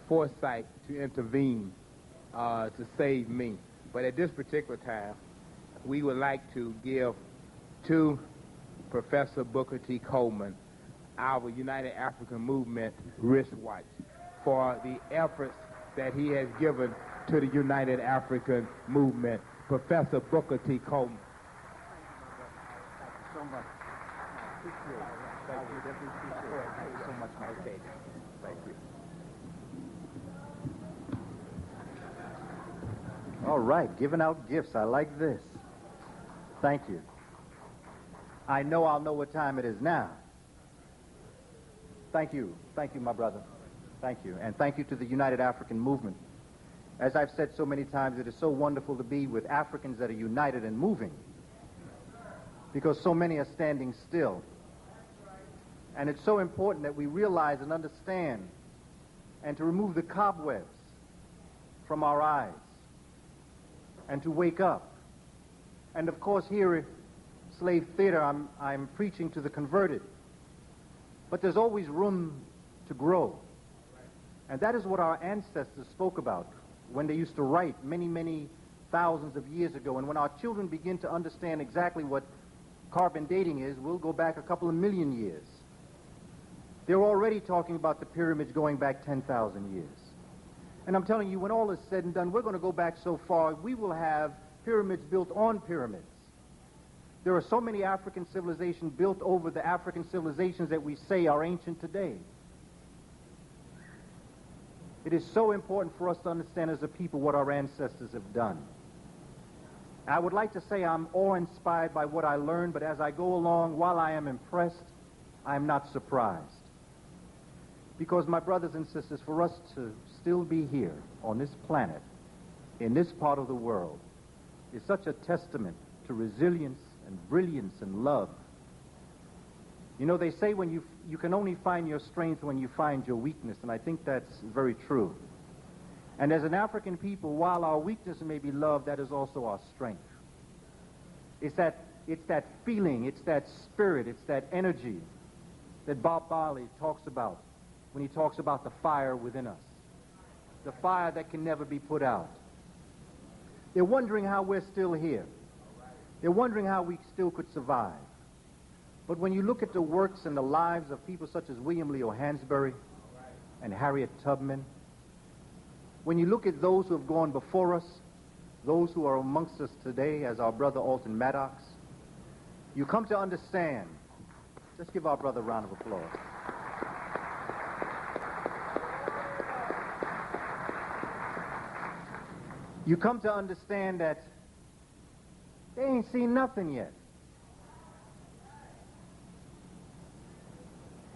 foresight to intervene to save me. But at this particular time, we would like to give to Professor Booker T. Coleman our United African Movement wristwatch for the efforts that he has given to the United African Movement. Professor Booker T. Coleman. Thank you so much. Thank you. Thank you so much, my friend. Thank you. All right, giving out gifts. I like this. Thank you. I know I'll know what time it is now. Thank you. Thank you, my brother. Thank you. And thank you to the United African Movement. As I've said so many times, it is so wonderful to be with Africans that are united and moving, because so many are standing still. And it's so important that we realize and understand and to remove the cobwebs from our eyes and to wake up. And of course, here at Slave Theater, I'm preaching to the converted. But there's always room to grow. And that is what our ancestors spoke about when they used to write many, many thousands of years ago. And when our children begin to understand exactly what carbon dating is, we'll go back a couple of million years. They're already talking about the pyramids going back 10,000 years. And I'm telling you, when all is said and done, we're going to go back so far, we will have pyramids built on pyramids. There are so many African civilizations built over the African civilizations that we say are ancient today. It is so important for us to understand as a people what our ancestors have done. I would like to say I'm awe-inspired by what I learned, but as I go along, while I am impressed, I am not surprised. Because, my brothers and sisters, for us to still be here on this planet, in this part of the world, is such a testament to resilience and brilliance and love. You know, they say when you can only find your strength when you find your weakness, and I think that's very true. And as an African people, while our weakness may be love, that is also our strength. It's that feeling, it's that spirit, it's that energy that Bob Marley talks about when he talks about the fire within us, the fire that can never be put out. They're wondering how we're still here. They're wondering how we still could survive. But when you look at the works and the lives of people such as William Leo Hansberry and Harriet Tubman, when you look at those who have gone before us, those who are amongst us today, as our brother Alton Maddox, you come to understand. Let's give our brother a round of applause. You come to understand that they ain't seen nothing yet.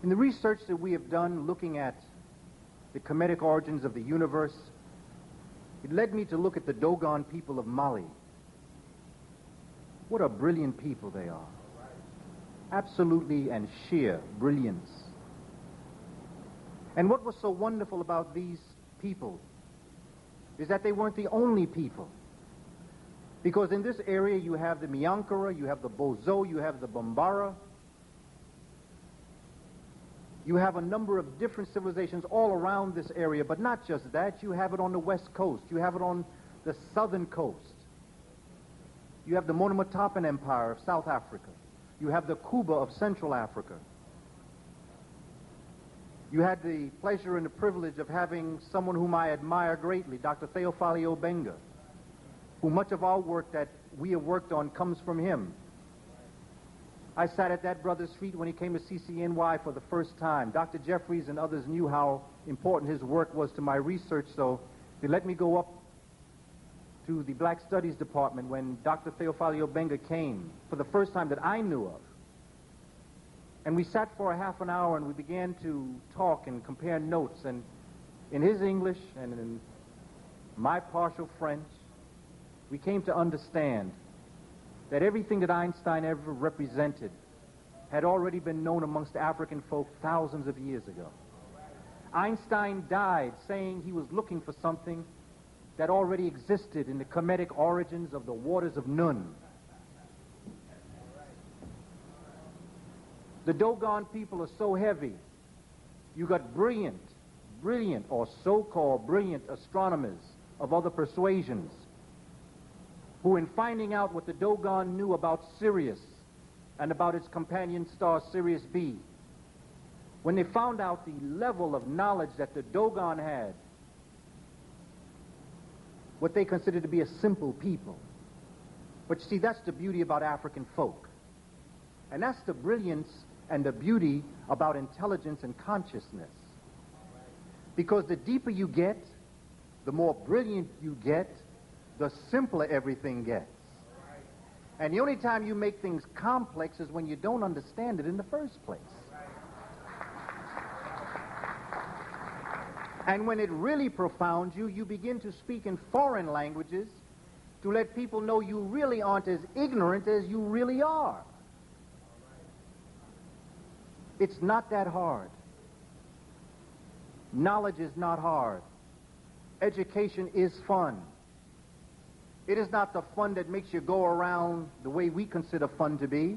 In the research that we have done looking at the Kemetic origins of the universe, it led me to look at the Dogon people of Mali. What a brilliant people they are. Absolutely and sheer brilliance. And what was so wonderful about these people is that they weren't the only people. Because in this area you have the Miankara, you have the Bozo, you have the Bambara. You have a number of different civilizations all around this area, but not just that. You have it on the west coast. You have it on the southern coast. You have the Monomotapa Empire of South Africa. You have the Kuba of Central Africa. You had the pleasure and the privilege of having someone whom I admire greatly, Dr. Theophile Obenga, who much of our work that we have worked on comes from him. I sat at that brother's feet when he came to CCNY for the first time. Dr. Jeffries and others knew how important his work was to my research, so they let me go up to the Black Studies Department when Dr. Theophile Obenga came for the first time that I knew of. And we sat for a half an hour and we began to talk and compare notes, and in his English and in my partial French, we came to understand that everything that Einstein ever represented had already been known amongst African folk thousands of years ago. Einstein died saying he was looking for something that already existed in the Kemetic origins of the waters of Nun. The Dogon people are so heavy. You got brilliant, brilliant or so-called brilliant astronomers of other persuasions who, in finding out what the Dogon knew about Sirius and about its companion star Sirius B, when they found out the level of knowledge that the Dogon had, what they considered to be a simple people. But you see, that's the beauty about African folk. And that's the brilliance and the beauty about intelligence and consciousness. Because the deeper you get, the more brilliant you get, the simpler everything gets. And the only time you make things complex is when you don't understand it in the first place. And when it really profounds you, you begin to speak in foreign languages to let people know you really aren't as ignorant as you really are. It's not that hard. Knowledge is not hard. Education is fun. It is not the fun that makes you go around the way we consider fun to be.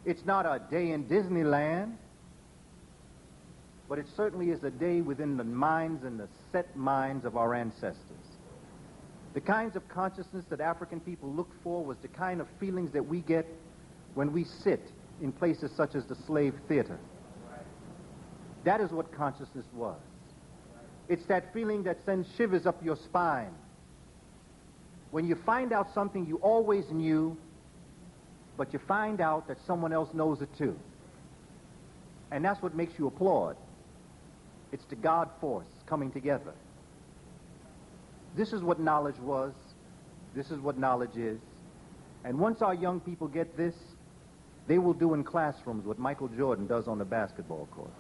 It's not a day in Disneyland. But it certainly is a day within the minds and the set minds of our ancestors. The kinds of consciousness that African people looked for was the kind of feelings that we get when we sit in places such as the slave theater. That is what consciousness was. It's that feeling that sends shivers up your spine. When you find out something you always knew, but you find out that someone else knows it too. And that's what makes you applaud. It's the God force coming together. This is what knowledge was. This is what knowledge is. And once our young people get this, they will do in classrooms what Michael Jordan does on the basketball court.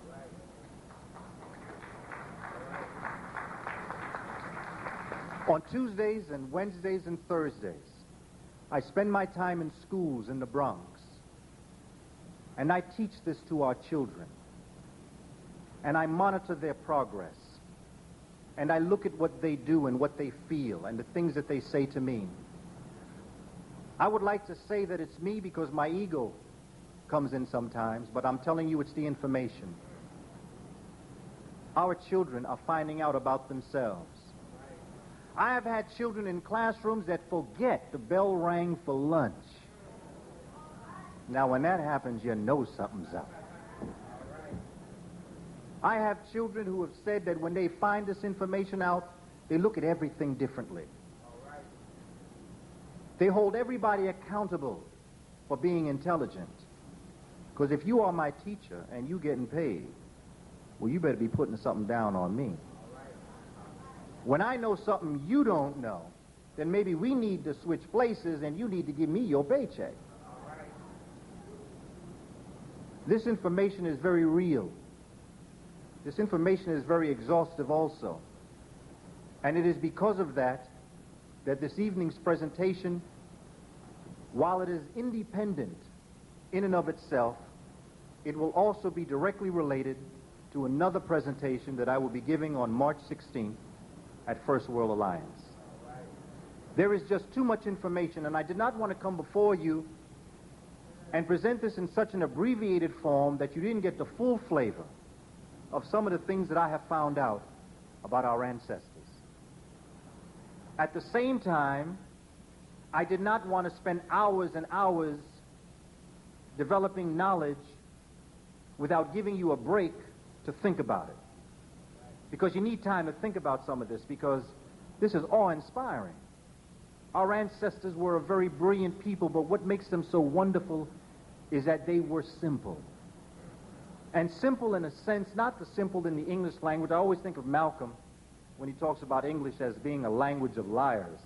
On Tuesdays and Wednesdays and Thursdays, I spend my time in schools in the Bronx, and I teach this to our children. And I monitor their progress. And I look at what they do and what they feel and the things that they say to me. I would like to say that it's me because my ego comes in sometimes, but I'm telling you it's the information. Our children are finding out about themselves. I have had children in classrooms that forget the bell rang for lunch. Now, when that happens, you know something's up. I have children who have said that when they find this information out, they look at everything differently. They hold everybody accountable for being intelligent. Because if you are my teacher and you getting paid, well, you better be putting something down on me. When I know something you don't know, then maybe we need to switch places and you need to give me your paycheck. This information is very real. This information is very exhaustive also. And it is because of that this evening's presentation, while it is independent in and of itself, it will also be directly related to another presentation that I will be giving on March 16th at First World Alliance. There is just too much information, and I did not want to come before you and present this in such an abbreviated form that you didn't get the full flavor of some of the things that I have found out about our ancestors. At the same time, I did not want to spend hours and hours developing knowledge without giving you a break to think about it. Because you need time to think about some of this, because this is awe-inspiring. Our ancestors were a very brilliant people, but what makes them so wonderful is that they were simple. And simple in a sense, not the simple in the English language. I always think of Malcolm when he talks about English as being a language of liars.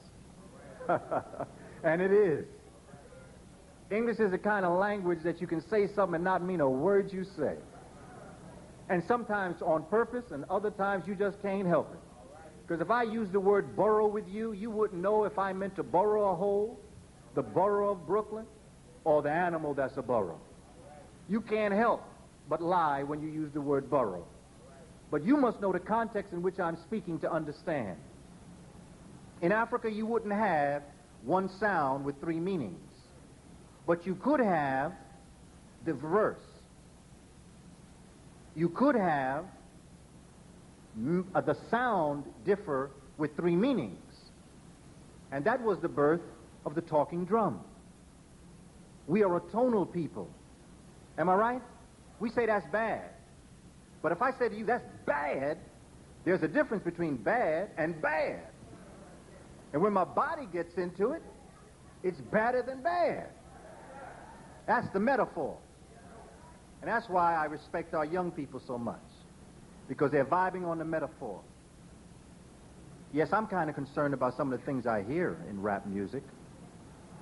And it is. English is a kind of language that you can say something and not mean a word you say. And sometimes on purpose, and other times you just can't help it. Because if I use the word borough with you, you wouldn't know if I meant to borrow a hole, the borough of Brooklyn, or the animal that's a borough. You can't help but lie when you use the word borough. But you must know the context in which I'm speaking to understand. In Africa, you wouldn't have one sound with three meanings. But you could have the reverse. You could have the sound differ with three meanings. And that was the birth of the talking drum. We are a tonal people. Am I right? We say that's bad. But if I say to you that's bad, there's a difference between bad and bad. And when my body gets into it, it's badder than bad. That's the metaphor. And that's why I respect our young people so much, because they're vibing on the metaphor. Yes, I'm kind of concerned about some of the things I hear in rap music,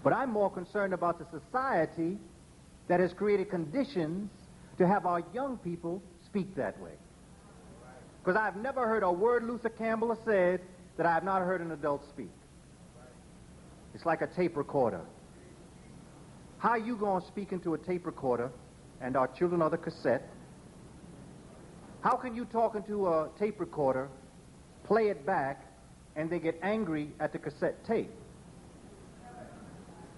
but I'm more concerned about the society that has created conditions to have our young people speak that way. Because I've never heard a word Luther Campbell has said that I have not heard an adult speak. It's like a tape recorder. How are you going to speak into a tape recorder and our children are the cassette? How can you talk into a tape recorder, play it back, and they get angry at the cassette tape?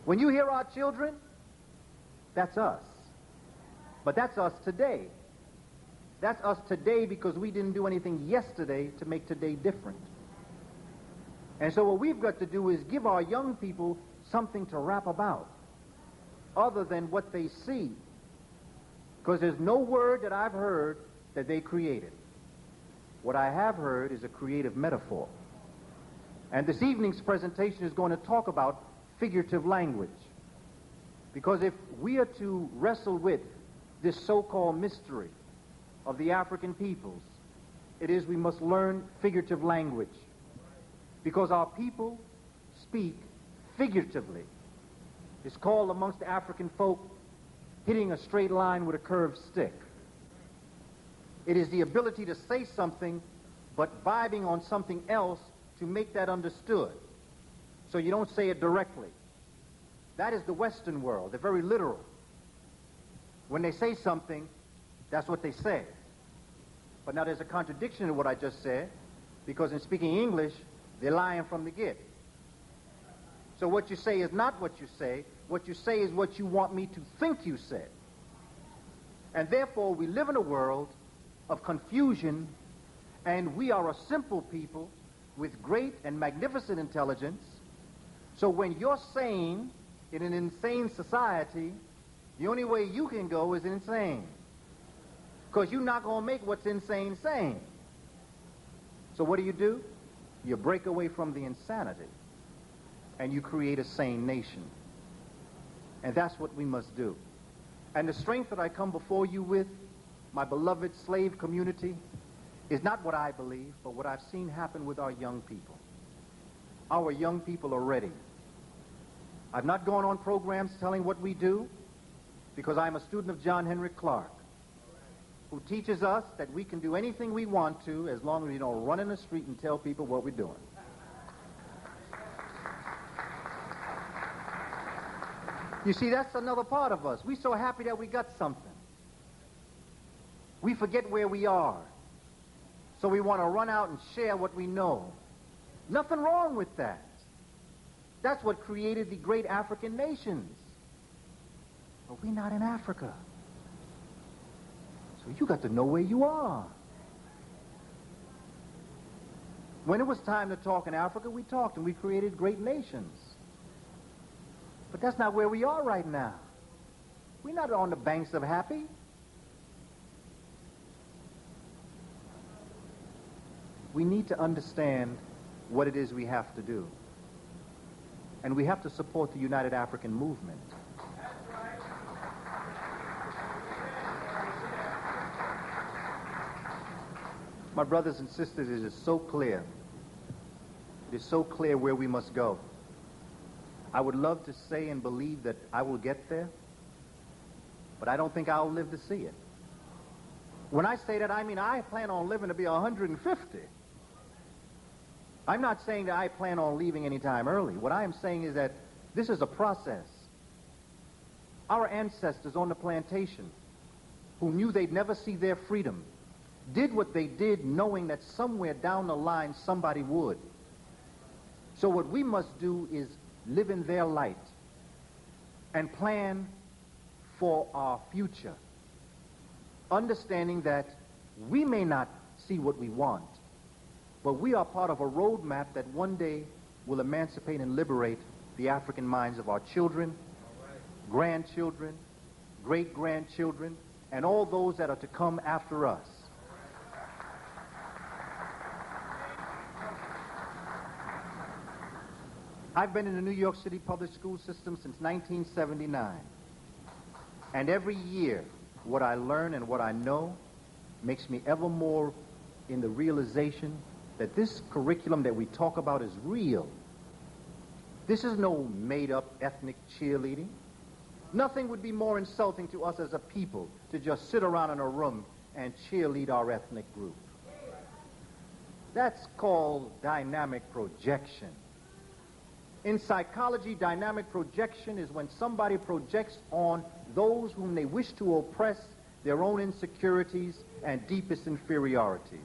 When you hear our children, that's us. But that's us today. That's us today because we didn't do anything yesterday to make today different. And so what we've got to do is give our young people something to rap about other than what they see. Because there's no word that I've heard that they created. What I have heard is a creative metaphor. And this evening's presentation is going to talk about figurative language. Because if we are to wrestle with this so-called mystery of the African peoples, it is we must learn figurative language. Because our people speak figuratively. It's called amongst the African folk hitting a straight line with a curved stick. It is the ability to say something but vibing on something else to make that understood. So you don't say it directly. That is the Western world. They're very literal. When they say something, that's what they say. But now there's a contradiction in what I just said, because in speaking English, they're lying from the get. So what you say is not what you say. What you say is what you want me to think you said. And therefore, we live in a world of confusion, and we are a simple people with great and magnificent intelligence. So when you're sane in an insane society, the only way you can go is insane. Because you're not going to make what's insane sane. So what do? You break away from the insanity, and you create a sane nation. And that's what we must do. And the strength that I come before you with, my beloved slave community, is not what I believe, but what I've seen happen with our young people. Our young people are ready. I've not gone on programs telling what we do, because I'm a student of John Henry Clark, who teaches us that we can do anything we want to as long as we don't run in the street and tell people what we're doing. You see, that's another part of us. We're so happy that we got something. We forget where we are. So we want to run out and share what we know. Nothing wrong with that. That's what created the great African nations. But we're not in Africa. So you got to know where you are. When it was time to talk in Africa, we talked and we created great nations. But that's not where we are right now. We're not on the banks of happy. We need to understand what it is we have to do. And we have to support the United African Movement. My brothers and sisters, it is so clear. It is so clear where we must go. I would love to say and believe that I will get there, but I don't think I'll live to see it. When I say that, I mean I plan on living to be 150. I'm not saying that I plan on leaving any time early. What I am saying is that this is a process. Our ancestors on the plantation, who knew they'd never see their freedom, did what they did knowing that somewhere down the line somebody would. So what we must do is live in their light and plan for our future, understanding that we may not see what we want, But we are part of a roadmap that one day will emancipate and liberate the African minds of our children, grandchildren, great-grandchildren, and all those that are to come after us. I've been in the New York City public school system since 1979. And every year, what I learn and what I know makes me ever more in the realization that this curriculum that we talk about is real. This is no made-up ethnic cheerleading. Nothing would be more insulting to us as a people to just sit around in a room and cheerlead our ethnic group. That's called dynamic projection. In psychology, dynamic projection is when somebody projects on those whom they wish to oppress their own insecurities and deepest inferiorities.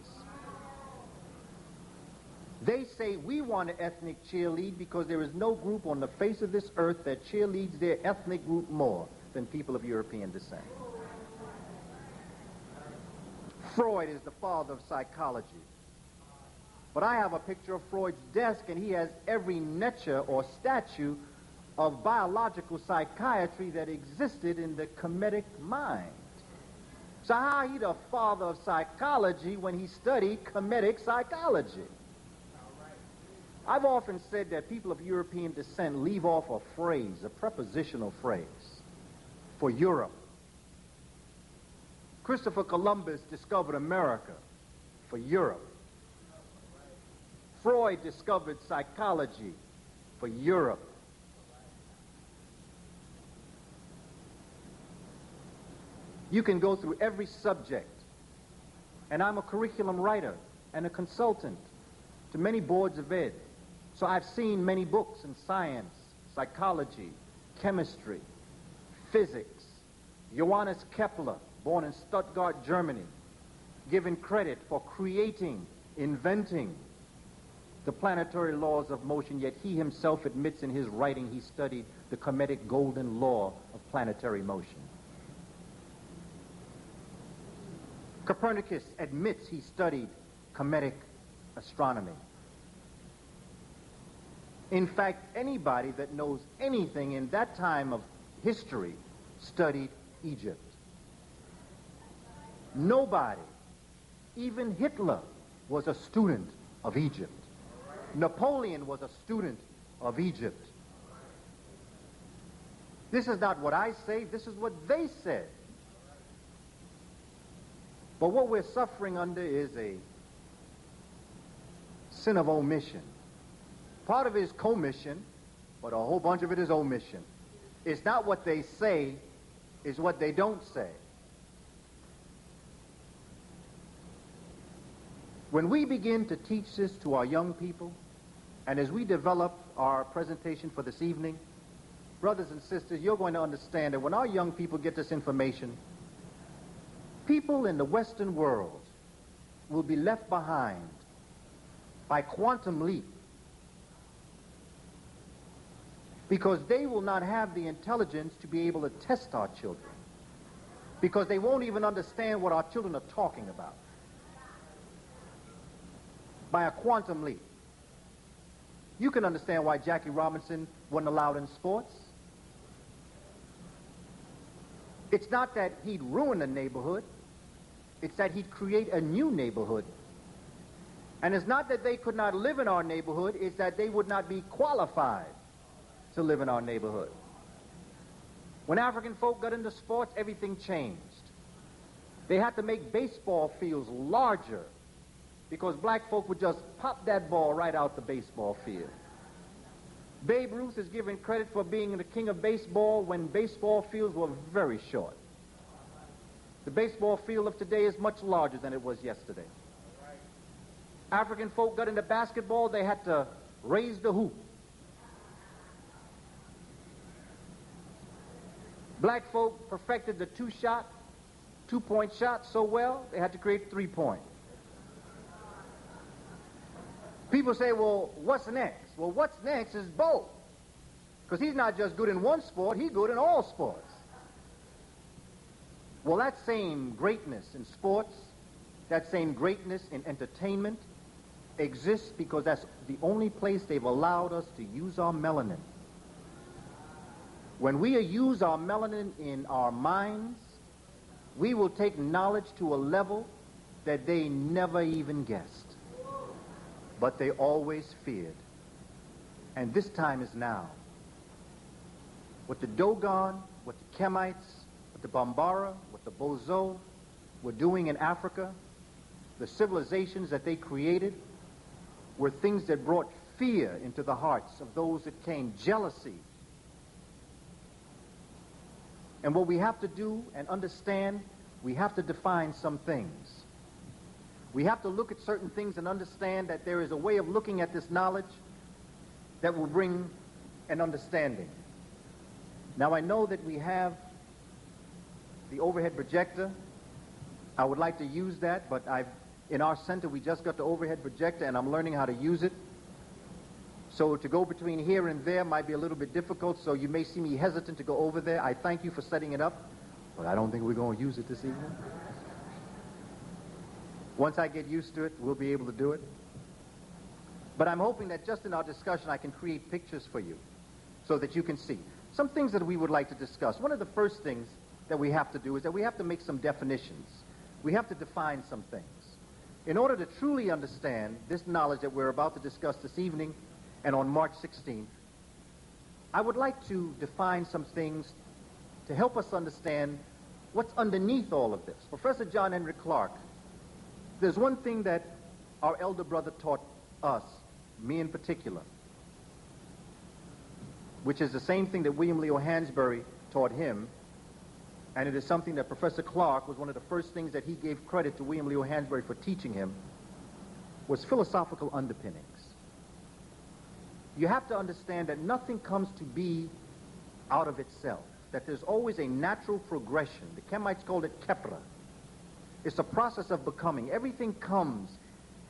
They say we want to ethnic cheerlead because there is no group on the face of this earth that cheerleads their ethnic group more than people of European descent. Freud is the father of psychology. But I have a picture of Freud's desk, and he has every niche or statue of biological psychiatry that existed in the Kemetic mind. So how he the father of psychology when he studied Kemetic psychology? I've often said that people of European descent leave off a phrase, a prepositional phrase, for Europe. Christopher Columbus discovered America for Europe. Freud discovered psychology for Europe. You can go through every subject, and I'm a curriculum writer and a consultant to many boards of ed. So I've seen many books in science, psychology, chemistry, physics. Johannes Kepler, born in Stuttgart, Germany, given credit for creating, inventing the planetary laws of motion, yet he himself admits in his writing he studied the Kemetic golden law of planetary motion. Copernicus admits he studied Kemetic astronomy. In fact, anybody that knows anything in that time of history studied Egypt. Nobody, even Hitler, was a student of Egypt. Napoleon was a student of Egypt. This is not what I say, this is what they said. But what we're suffering under is a sin of omission. Part of it is commission, but a whole bunch of it is omission. It's not what they say, it's what they don't say. When we begin to teach this to our young people, and as we develop our presentation for this evening, brothers and sisters, you're going to understand that when our young people get this information, people in the Western world will be left behind by quantum leap, because they will not have the intelligence to be able to test our children, because they won't even understand what our children are talking about. By a quantum leap. You can understand why Jackie Robinson wasn't allowed in sports. It's not that he'd ruin a neighborhood, it's that he'd create a new neighborhood. And it's not that they could not live in our neighborhood, it's that they would not be qualified to live in our neighborhood. When African folk got into sports, everything changed. They had to make baseball fields larger because black folk would just pop that ball right out the baseball field. Babe Ruth is given credit for being the king of baseball when baseball fields were very short. The baseball field of today is much larger than it was yesterday. African folk got into basketball, they had to raise the hoop. Black folk perfected the two-point shot so well, they had to create three-point. People say, well, what's next? Well, what's next is both. Because he's not just good in one sport, he's good in all sports. Well, that same greatness in sports, that same greatness in entertainment, exists because that's the only place they've allowed us to use our melanin. When we use our melanin in our minds, we will take knowledge to a level that they never even guessed. But they always feared. And this time is now. What the Dogon, what the Hemmites, what the Bambara, what the Bozo were doing in Africa, the civilizations that they created, were things that brought fear into the hearts of those that came, jealousy. And what we have to do and understand, we have to define some things. We have to look at certain things and understand that there is a way of looking at this knowledge that will bring an understanding. Now, I know that we have the overhead projector. I would like to use that, but in our center, we just got the overhead projector, and I'm learning how to use it. So to go between here and there might be a little bit difficult, so you may see me hesitant to go over there. I thank you for setting it up, but I don't think we're going to use it this evening. Once I get used to it, we'll be able to do it. But I'm hoping that just in our discussion, I can create pictures for you so that you can see. Some things that we would like to discuss. One of the first things that we have to do is that we have to make some definitions. We have to define some things. In order to truly understand this knowledge that we're about to discuss this evening and on March 16th, I would like to define some things to help us understand what's underneath all of this. Professor John Henry Clarke, there's one thing that our elder brother taught us, me in particular, which is the same thing that William Leo Hansberry taught him, and it is something that Professor Clarke was one of the first things that he gave credit to William Leo Hansberry for teaching him, was philosophical underpinnings. You have to understand that nothing comes to be out of itself, that there's always a natural progression. The Kemites called it kepra. It's a process of becoming. Everything comes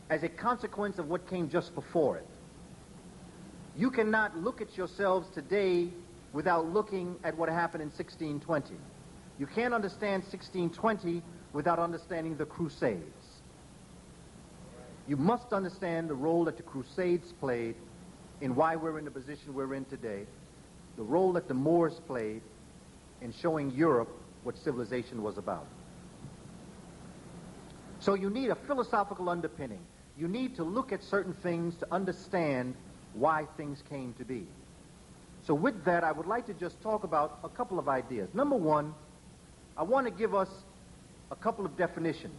as a consequence of what came just before it. You cannot look at yourselves today without looking at what happened in 1620. You can't understand 1620 without understanding the Crusades. You must understand the role that the Crusades played in why we're in the position we're in today, the role that the Moors played in showing Europe what civilization was about. So you need a philosophical underpinning. You need to look at certain things to understand why things came to be. So with that, I would like to just talk about a couple of ideas. Number one, I want to give us a couple of definitions,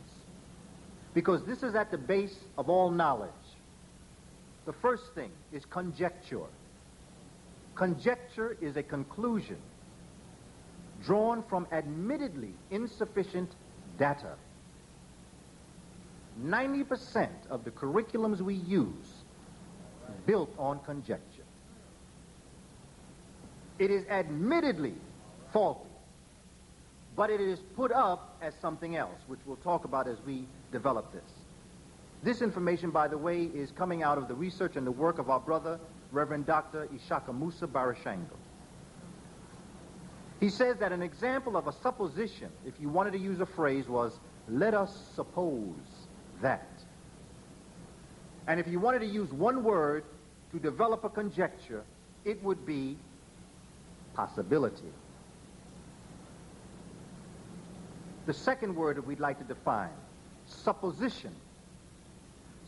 because this is at the base of all knowledge. The first thing is conjecture. Conjecture is a conclusion drawn from admittedly insufficient data. 90% of the curriculums we use built on conjecture. It is admittedly faulty, but it is put up as something else, which we'll talk about as we develop this. This information, by the way, is coming out of the research and the work of our brother, Reverend Dr. Ishaka Musa Barashango. He says that an example of a supposition, if you wanted to use a phrase, was, let us suppose that. And if you wanted to use one word to develop a conjecture, it would be possibility. The second word that we'd like to define, supposition.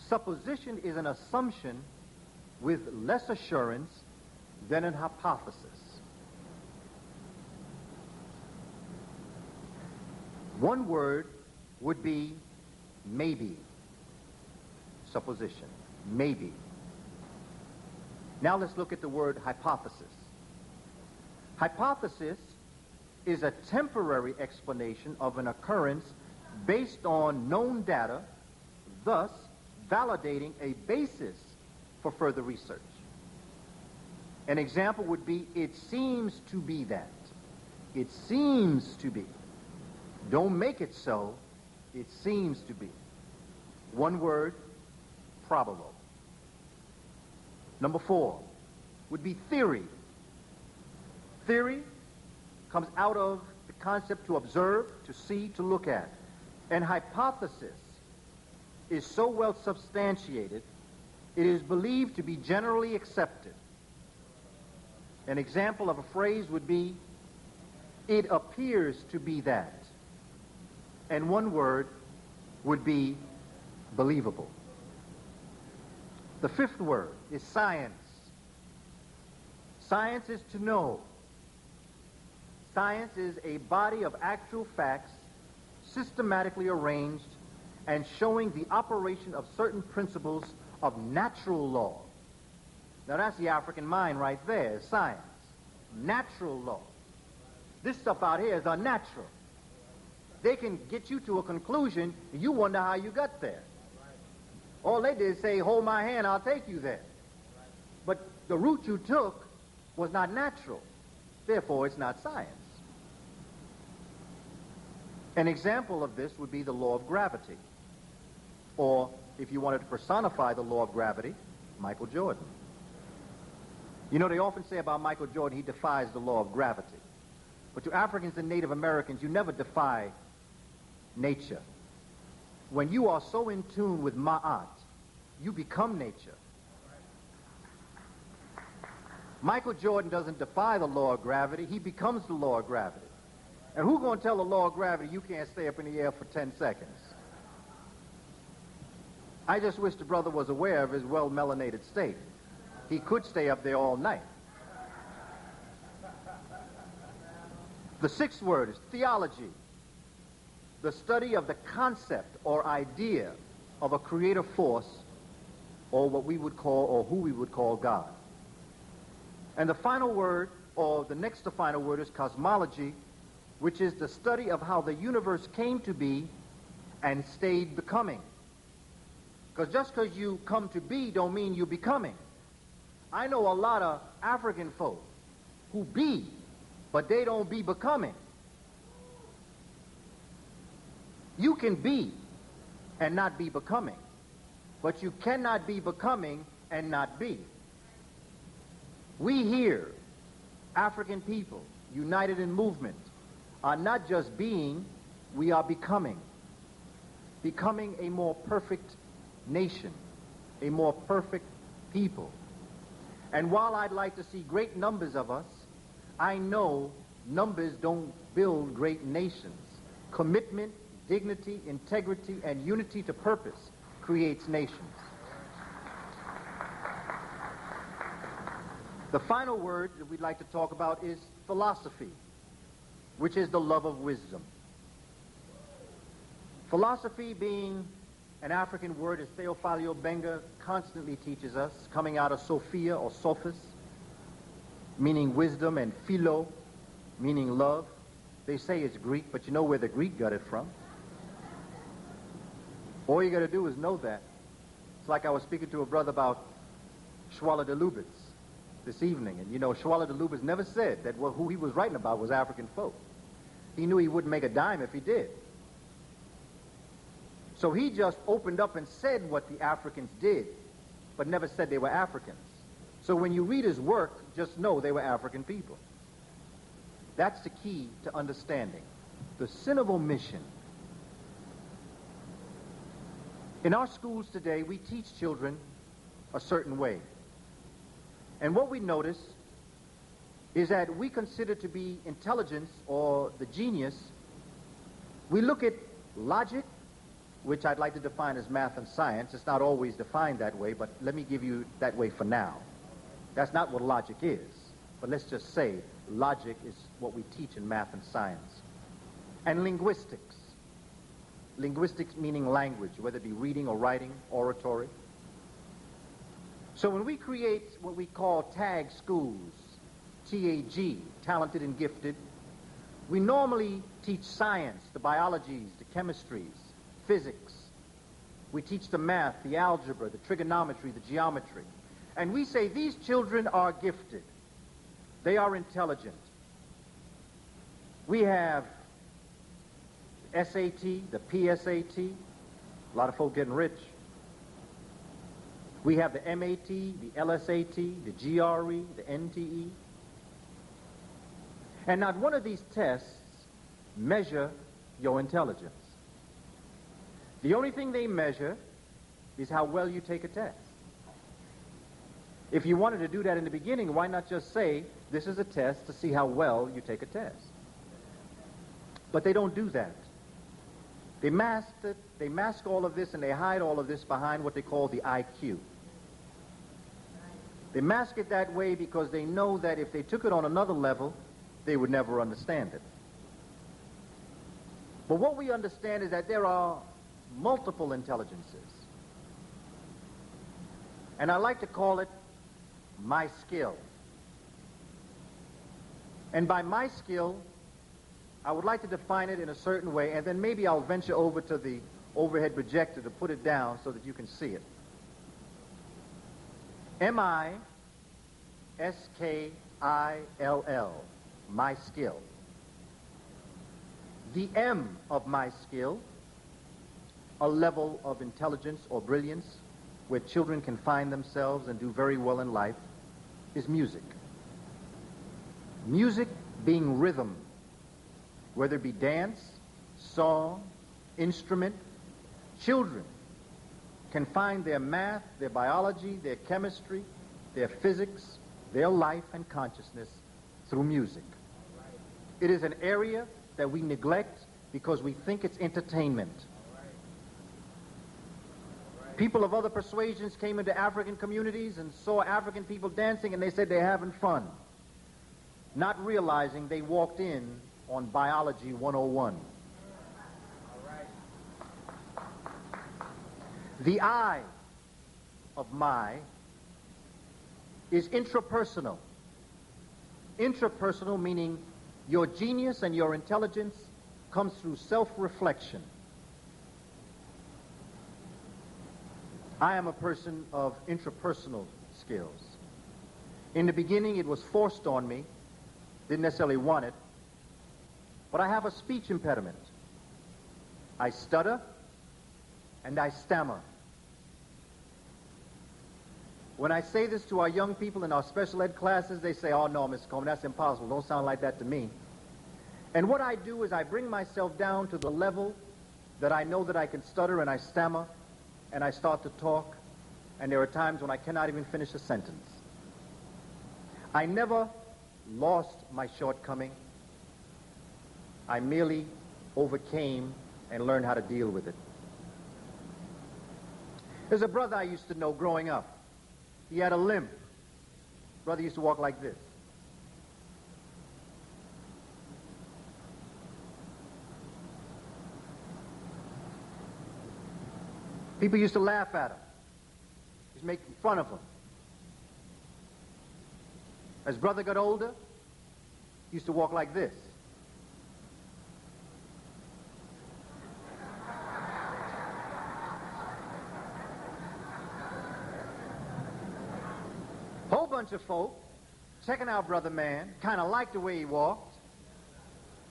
Supposition is an assumption with less assurance than an hypothesis. One word would be maybe. Supposition, maybe. Now let's look at the word hypothesis. Hypothesis is a temporary explanation of an occurrence based on known data, thus validating a basis for further research. An example would be, it seems to be that. It seems to be. Don't make it so. It seems to be. One word, probable. Number 4 would be theory. Theory comes out of the concept to observe, to see, to look at. And hypothesis is so well substantiated It is believed to be generally accepted. An example of a phrase would be, it appears to be that. And one word would be believable. The fifth word is science. Science is to know. Science is a body of actual facts systematically arranged and showing the operation of certain principles of natural law. Now that's the African mind right there, science. Natural law. This stuff out here is unnatural. They can get you to a conclusion, and you wonder how you got there. All they did is say, hold my hand, I'll take you there. But the route you took was not natural. Therefore, it's not science. An example of this would be the law of gravity. Or, if you wanted to personify the law of gravity, Michael Jordan. You know, they often say about Michael Jordan, he defies the law of gravity. But to Africans and Native Americans, you never defy nature. When you are so in tune with Ma'at, you become nature. Michael Jordan doesn't defy the law of gravity, he becomes the law of gravity. And who's going to tell the law of gravity you can't stay up in the air for 10 seconds? I just wish the brother was aware of his well-melanated state. He could stay up there all night. The sixth word is theology, the study of the concept or idea of a creative force, or what we would call, or who we would call God. And the final word, or the next to final word, is cosmology, which is the study of how the universe came to be and stayed becoming. Because just because you come to be don't mean you're becoming. I know a lot of African folk who be, but they don't be becoming. You can be and not be becoming, but you cannot be becoming and not be. We here, African people, united in movement, are not just being, we are becoming. Becoming a more perfect nation, a more perfect people. And while I'd like to see great numbers of us, I know numbers don't build great nations. Commitment, dignity, integrity, and unity to purpose creates nations. The final word that we'd like to talk about is philosophy, which is the love of wisdom. Philosophy, being an African word, as Theophilus Benga constantly teaches us, coming out of Sophia or Sophis, meaning wisdom, and philo, meaning love. They say it's Greek, but you know where the Greek got it from. All you got to do is know that. It's like I was speaking to a brother about Schwaller de Lubitz this evening, and you know, Schwaller de Lubitz never said that who he was writing about was African folk. He knew he wouldn't make a dime if he did. So he just opened up and said what the Africans did, but never said they were Africans. So when you read his work, just know they were African people. That's the key to understanding. The sin of omission. In our schools today, we teach children a certain way. And what we notice is that we consider to be intelligence or the genius, we look at logic, which I'd like to define as math and science. It's not always defined that way, but let me give you that way for now. That's not what logic is. But let's just say logic is what we teach in math and science. And linguistics. Linguistics meaning language, whether it be reading or writing, oratory. So when we create what we call tag schools, TAG, talented and gifted, we normally teach science, the biologies, the chemistries, physics. We teach the math, the algebra, the trigonometry, the geometry. And we say these children are gifted. They are intelligent. We have SAT, the PSAT, a lot of folk getting rich. We have the MAT, the LSAT, the GRE, the NTE. And not one of these tests measure your intelligence. The only thing they measure is how well you take a test. If you wanted to do that in the beginning, why not just say, this is a test to see how well you take a test? But they don't do that. They mask it, they mask all of this, and they hide all of this behind what they call the IQ. They mask it that way because they know that if they took it on another level, they would never understand it. But what we understand is that there are multiple intelligences. And I like to call it my skill. And by my skill, I would like to define it in a certain way, and then maybe I'll venture over to the overhead projector to put it down so that you can see it. M-I-S-K-I-L-L, my skill. The M of my skill, a level of intelligence or brilliance where children can find themselves and do very well in life, is music. Music being rhythm, whether it be dance, song, instrument. Children can find their math, their biology, their chemistry, their physics, their life and consciousness through music. It is an area that we neglect because we think it's entertainment. People of other persuasions came into African communities and saw African people dancing, and they said they're having fun, not realizing they walked in on Biology 101. The I of my is intrapersonal. Intrapersonal meaning your genius and your intelligence comes through self-reflection. I am a person of intrapersonal skills. In the beginning, it was forced on me. Didn't necessarily want it. But I have a speech impediment. I stutter and I stammer. When I say this to our young people in our special ed classes, they say, oh no, Mr. Coleman, that's impossible. Don't sound like that to me. And what I do is I bring myself down to the level that I know that I can stutter and I stammer, and I start to talk, and there are times when I cannot even finish a sentence. I never lost my shortcoming. I merely overcame and learned how to deal with it. There's a brother I used to know growing up. He had a limp. Brother used to walk like this. People used to laugh at him. He's making fun of him. As brother got older, he used to walk like this. Whole bunch of folk checking out Brother Man, kind of liked the way he walked.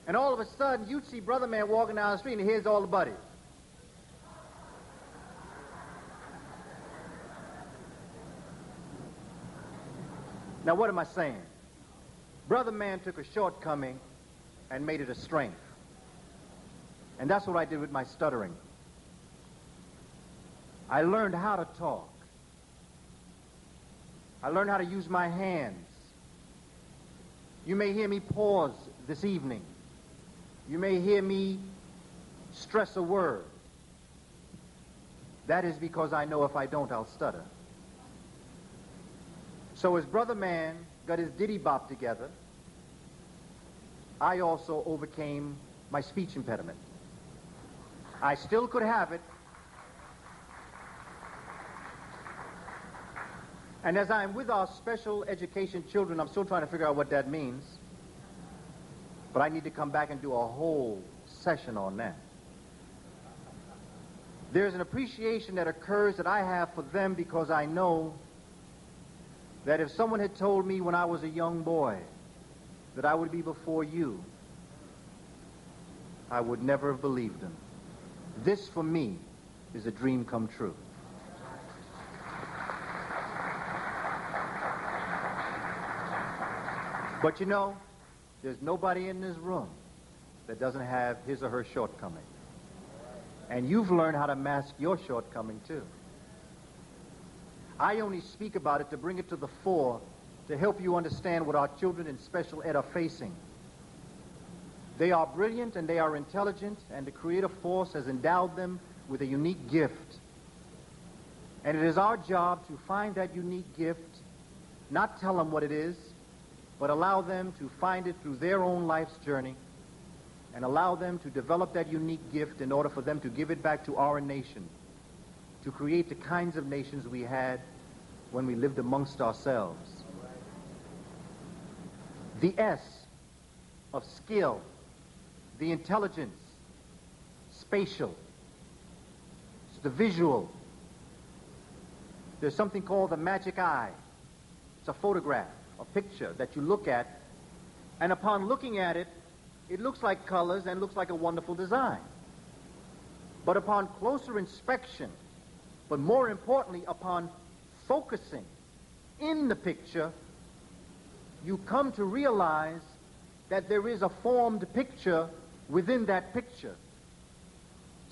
And all of a sudden, you'd see Brother Man walking down the street, and here's all the buddies. Now, what am I saying? Brother Man took a shortcoming and made it a strength. And that's what I did with my stuttering. I learned how to talk. I learned how to use my hands. You may hear me pause this evening. You may hear me stress a word. That is because I know if I don't, I'll stutter. So as Brother Man got his ditty bop together, I also overcame my speech impediment. I still could have it. And as I'm with our special education children, I'm still trying to figure out what that means. But I need to come back and do a whole session on that. There's an appreciation that occurs that I have for them because I know that if someone had told me when I was a young boy that I would be before you, I would never have believed them. This, for me, is a dream come true. But you know, there's nobody in this room that doesn't have his or her shortcoming. And you've learned how to mask your shortcoming, too. I only speak about it to bring it to the fore, to help you understand what our children in special ed are facing. They are brilliant and they are intelligent, and the creative force has endowed them with a unique gift. And it is our job to find that unique gift, not tell them what it is, but allow them to find it through their own life's journey, and allow them to develop that unique gift in order for them to give it back to our nation, to create the kinds of nations we had when we lived amongst ourselves. The S of skill, the intelligence, spatial, it's the visual. There's something called the magic eye. It's a photograph, a picture that you look at, and upon looking at it, it looks like colors and looks like a wonderful design. But upon closer inspection, but more importantly, upon focusing in the picture, you come to realize that there is a formed picture within that picture.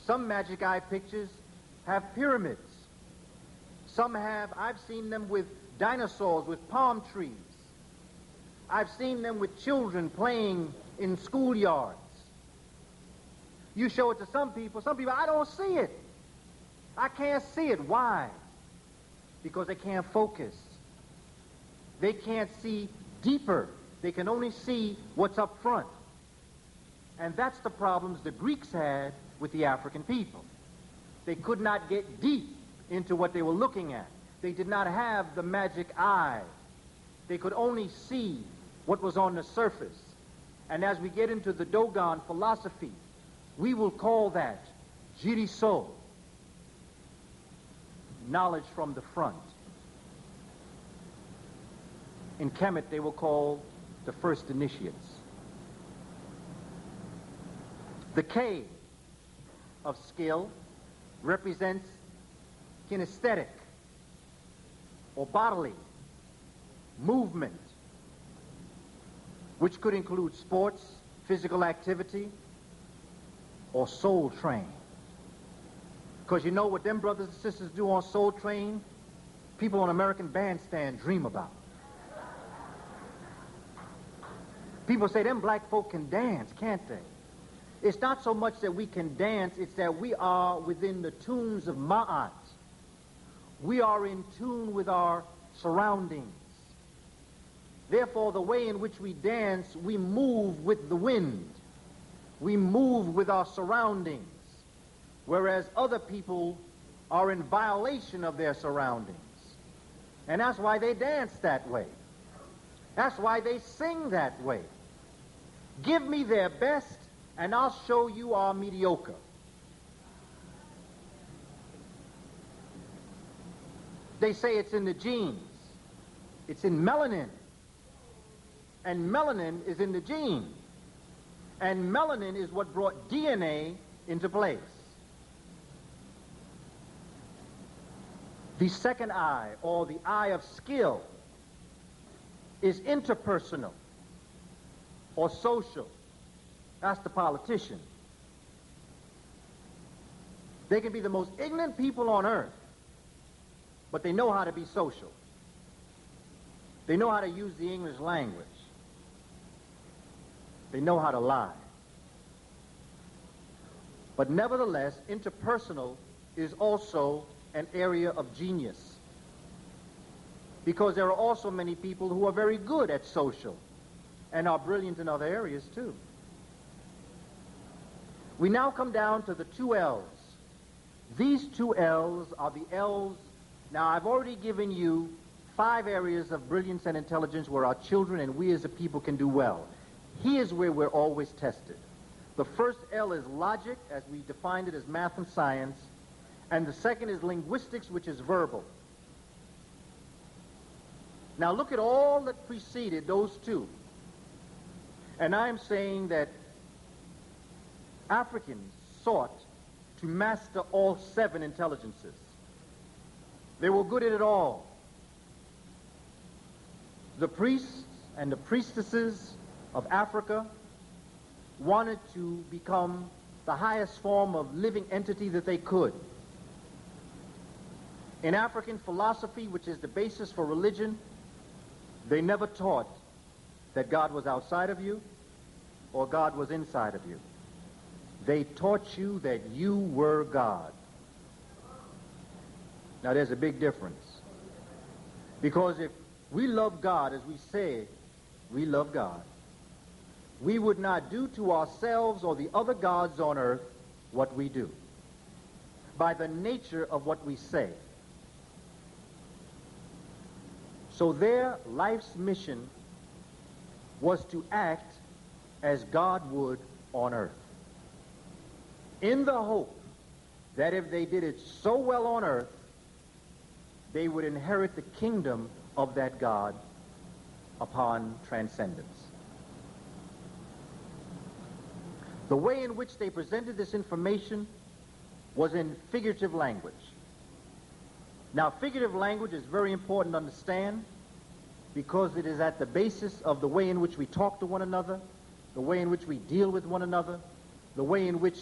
Some magic eye pictures have pyramids. Some have, I've seen them with dinosaurs, with palm trees. I've seen them with children playing in schoolyards. You show it to some people, I don't see it. I can't see it. Why? Because they can't focus. They can't see deeper. They can only see what's up front. And that's the problems the Greeks had with the African people. They could not get deep into what they were looking at. They did not have the magic eye. They could only see what was on the surface. And as we get into the Dogon philosophy, we will call that jiriso, knowledge from the front. In Hemmitt, they will call the first initiates. The K of skill represents kinesthetic or bodily movement, which could include sports, physical activity, or Soul Train. Because you know what them brothers and sisters do on Soul Train, people on American Bandstand dream about. People say them black folk can dance, can't they? It's not so much that we can dance, it's that we are within the tunes of Ma'at. We are in tune with our surroundings. Therefore, the way in which we dance, we move with the wind. We move with our surroundings. Whereas other people are in violation of their surroundings. And that's why they dance that way. That's why they sing that way. Give me their best, and I'll show you our mediocre. They say it's in the genes. It's in melanin. And melanin is in the gene. And melanin is what brought DNA into place. The second eye, or the eye of skill, is interpersonal or social. That's the politician. They can be the most ignorant people on earth, but they know how to be social. They know how to use the English language. They know how to lie. But nevertheless, interpersonal is also an area of genius. Because there are also many people who are very good at social and are brilliant in other areas too. We now come down to the two L's. These two L's are the L's. Now, I've already given you 5 areas of brilliance and intelligence where our children and we as a people can do well. Here's where we're always tested. The first L is logic, as we defined it as math and science, and the second is linguistics, which is verbal. Now look at all that preceded those two. And I'm saying that Africans sought to master all 7 intelligences. They were good at it all. The priests and the priestesses of Africa wanted to become the highest form of living entity that they could. In African philosophy, which is the basis for religion, they never taught that God was outside of you or God was inside of you. They taught you that you were God. Now there's a big difference. Because if we love God as we say we love God, we would not do to ourselves or the other gods on earth what we do, by the nature of what we say. So their life's mission was to act as God would on earth, in the hope that if they did it so well on earth, they would inherit the kingdom of that God upon transcendence. The way in which they presented this information was in figurative language. Now, figurative language is very important to understand because it is at the basis of the way in which we talk to one another, the way in which we deal with one another, the way in which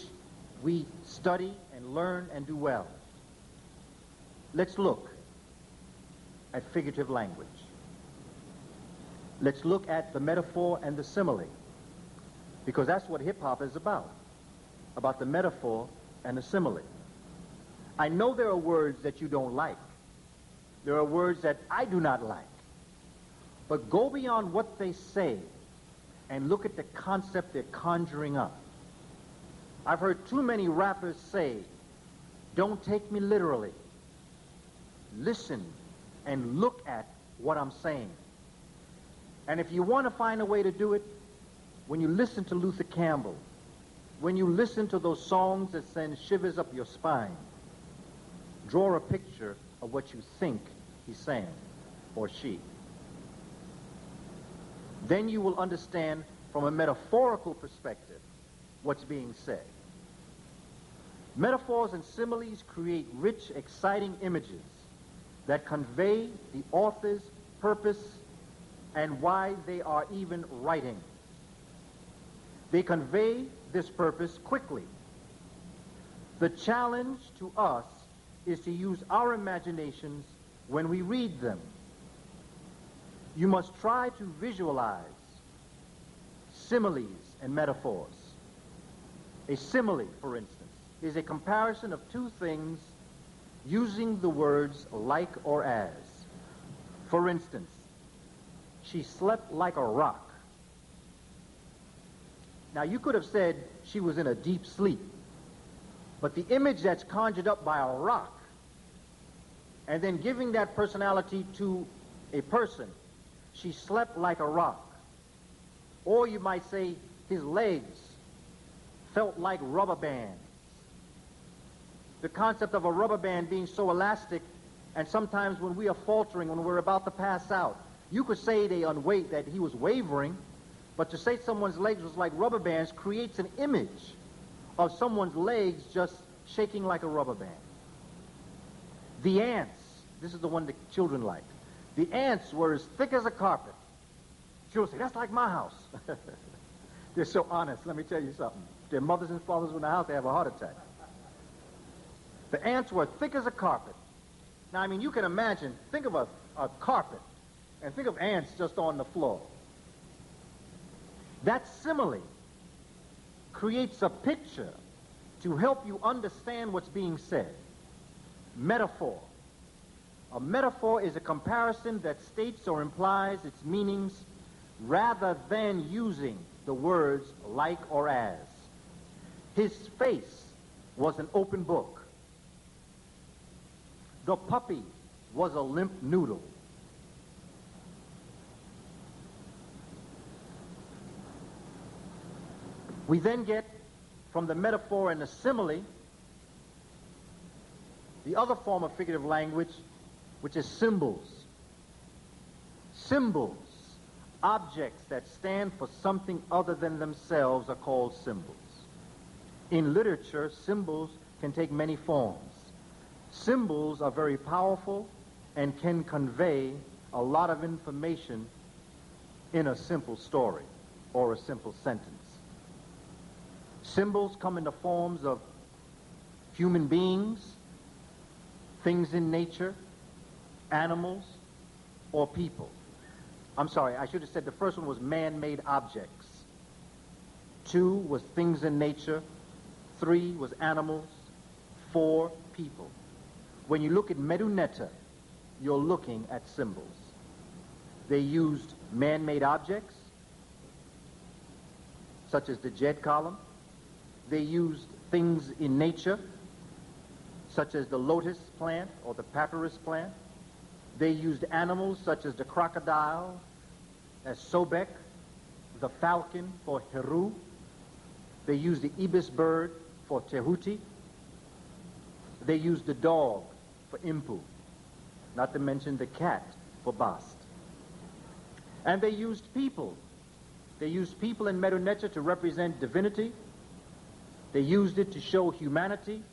we study and learn and do well. Let's look at figurative language. Let's look at the metaphor and the simile, because that's what hip-hop is about the metaphor and the simile. I know there are words that you don't like. There are words that I do not like. But go beyond what they say and look at the concept they're conjuring up. I've heard too many rappers say, don't take me literally. Listen and look at what I'm saying. And if you want to find a way to do it, when you listen to Luther Campbell, when you listen to those songs that send shivers up your spine, draw a picture of what you think he's saying, or she. Then you will understand from a metaphorical perspective what's being said. Metaphors and similes create rich, exciting images that convey the author's purpose and why they are even writing. They convey this purpose quickly. The challenge to us is to use our imaginations when we read them. You must try to visualize similes and metaphors. A simile, for instance, is a comparison of two things using the words like or as. For instance, she slept like a rock. Now, you could have said she was in a deep sleep, but the image that's conjured up by a rock and then giving that personality to a person, she slept like a rock. Or you might say his legs felt like rubber bands. The concept of a rubber band being so elastic, and sometimes when we are faltering, when we're about to pass out, you could say that he was wavering, but to say someone's legs was like rubber bands creates an image of someone's legs just shaking like a rubber band. The ants, this is the one that children like. The ants were as thick as a carpet. Children say, that's like my house. They're so honest. Let me tell you something. If their mothers and fathers were in the house, they have a heart attack. The ants were thick as a carpet. Now, I mean, you can imagine, think of a carpet, and think of ants just on the floor. That simile creates a picture to help you understand what's being said. Metaphor. A metaphor is a comparison that states or implies its meanings rather than using the words like or as. His face was an open book. The puppy was a limp noodle. We then get from the metaphor and the simile the other form of figurative language, which is symbols. Symbols, objects that stand for something other than themselves, are called symbols. In literature, symbols can take many forms. Symbols are very powerful and can convey a lot of information in a simple story or a simple sentence. Symbols come in the forms of human beings, things in nature, animals, or people. I'm sorry, I should have said the first one was man-made objects. 2 was things in nature. 3 was animals. 4, people. When you look at Medunetta, you're looking at symbols. They used man-made objects, such as the Jet column. They used things in nature, such as the lotus plant or the papyrus plant. They used animals such as the crocodile as Sobek, the falcon for Heru. They used the ibis bird for Tehuti. They used the dog for Impu, not to mention the cat for Bast. And they used people. They used people in Medunetta to represent divinity. They used it to show humanity.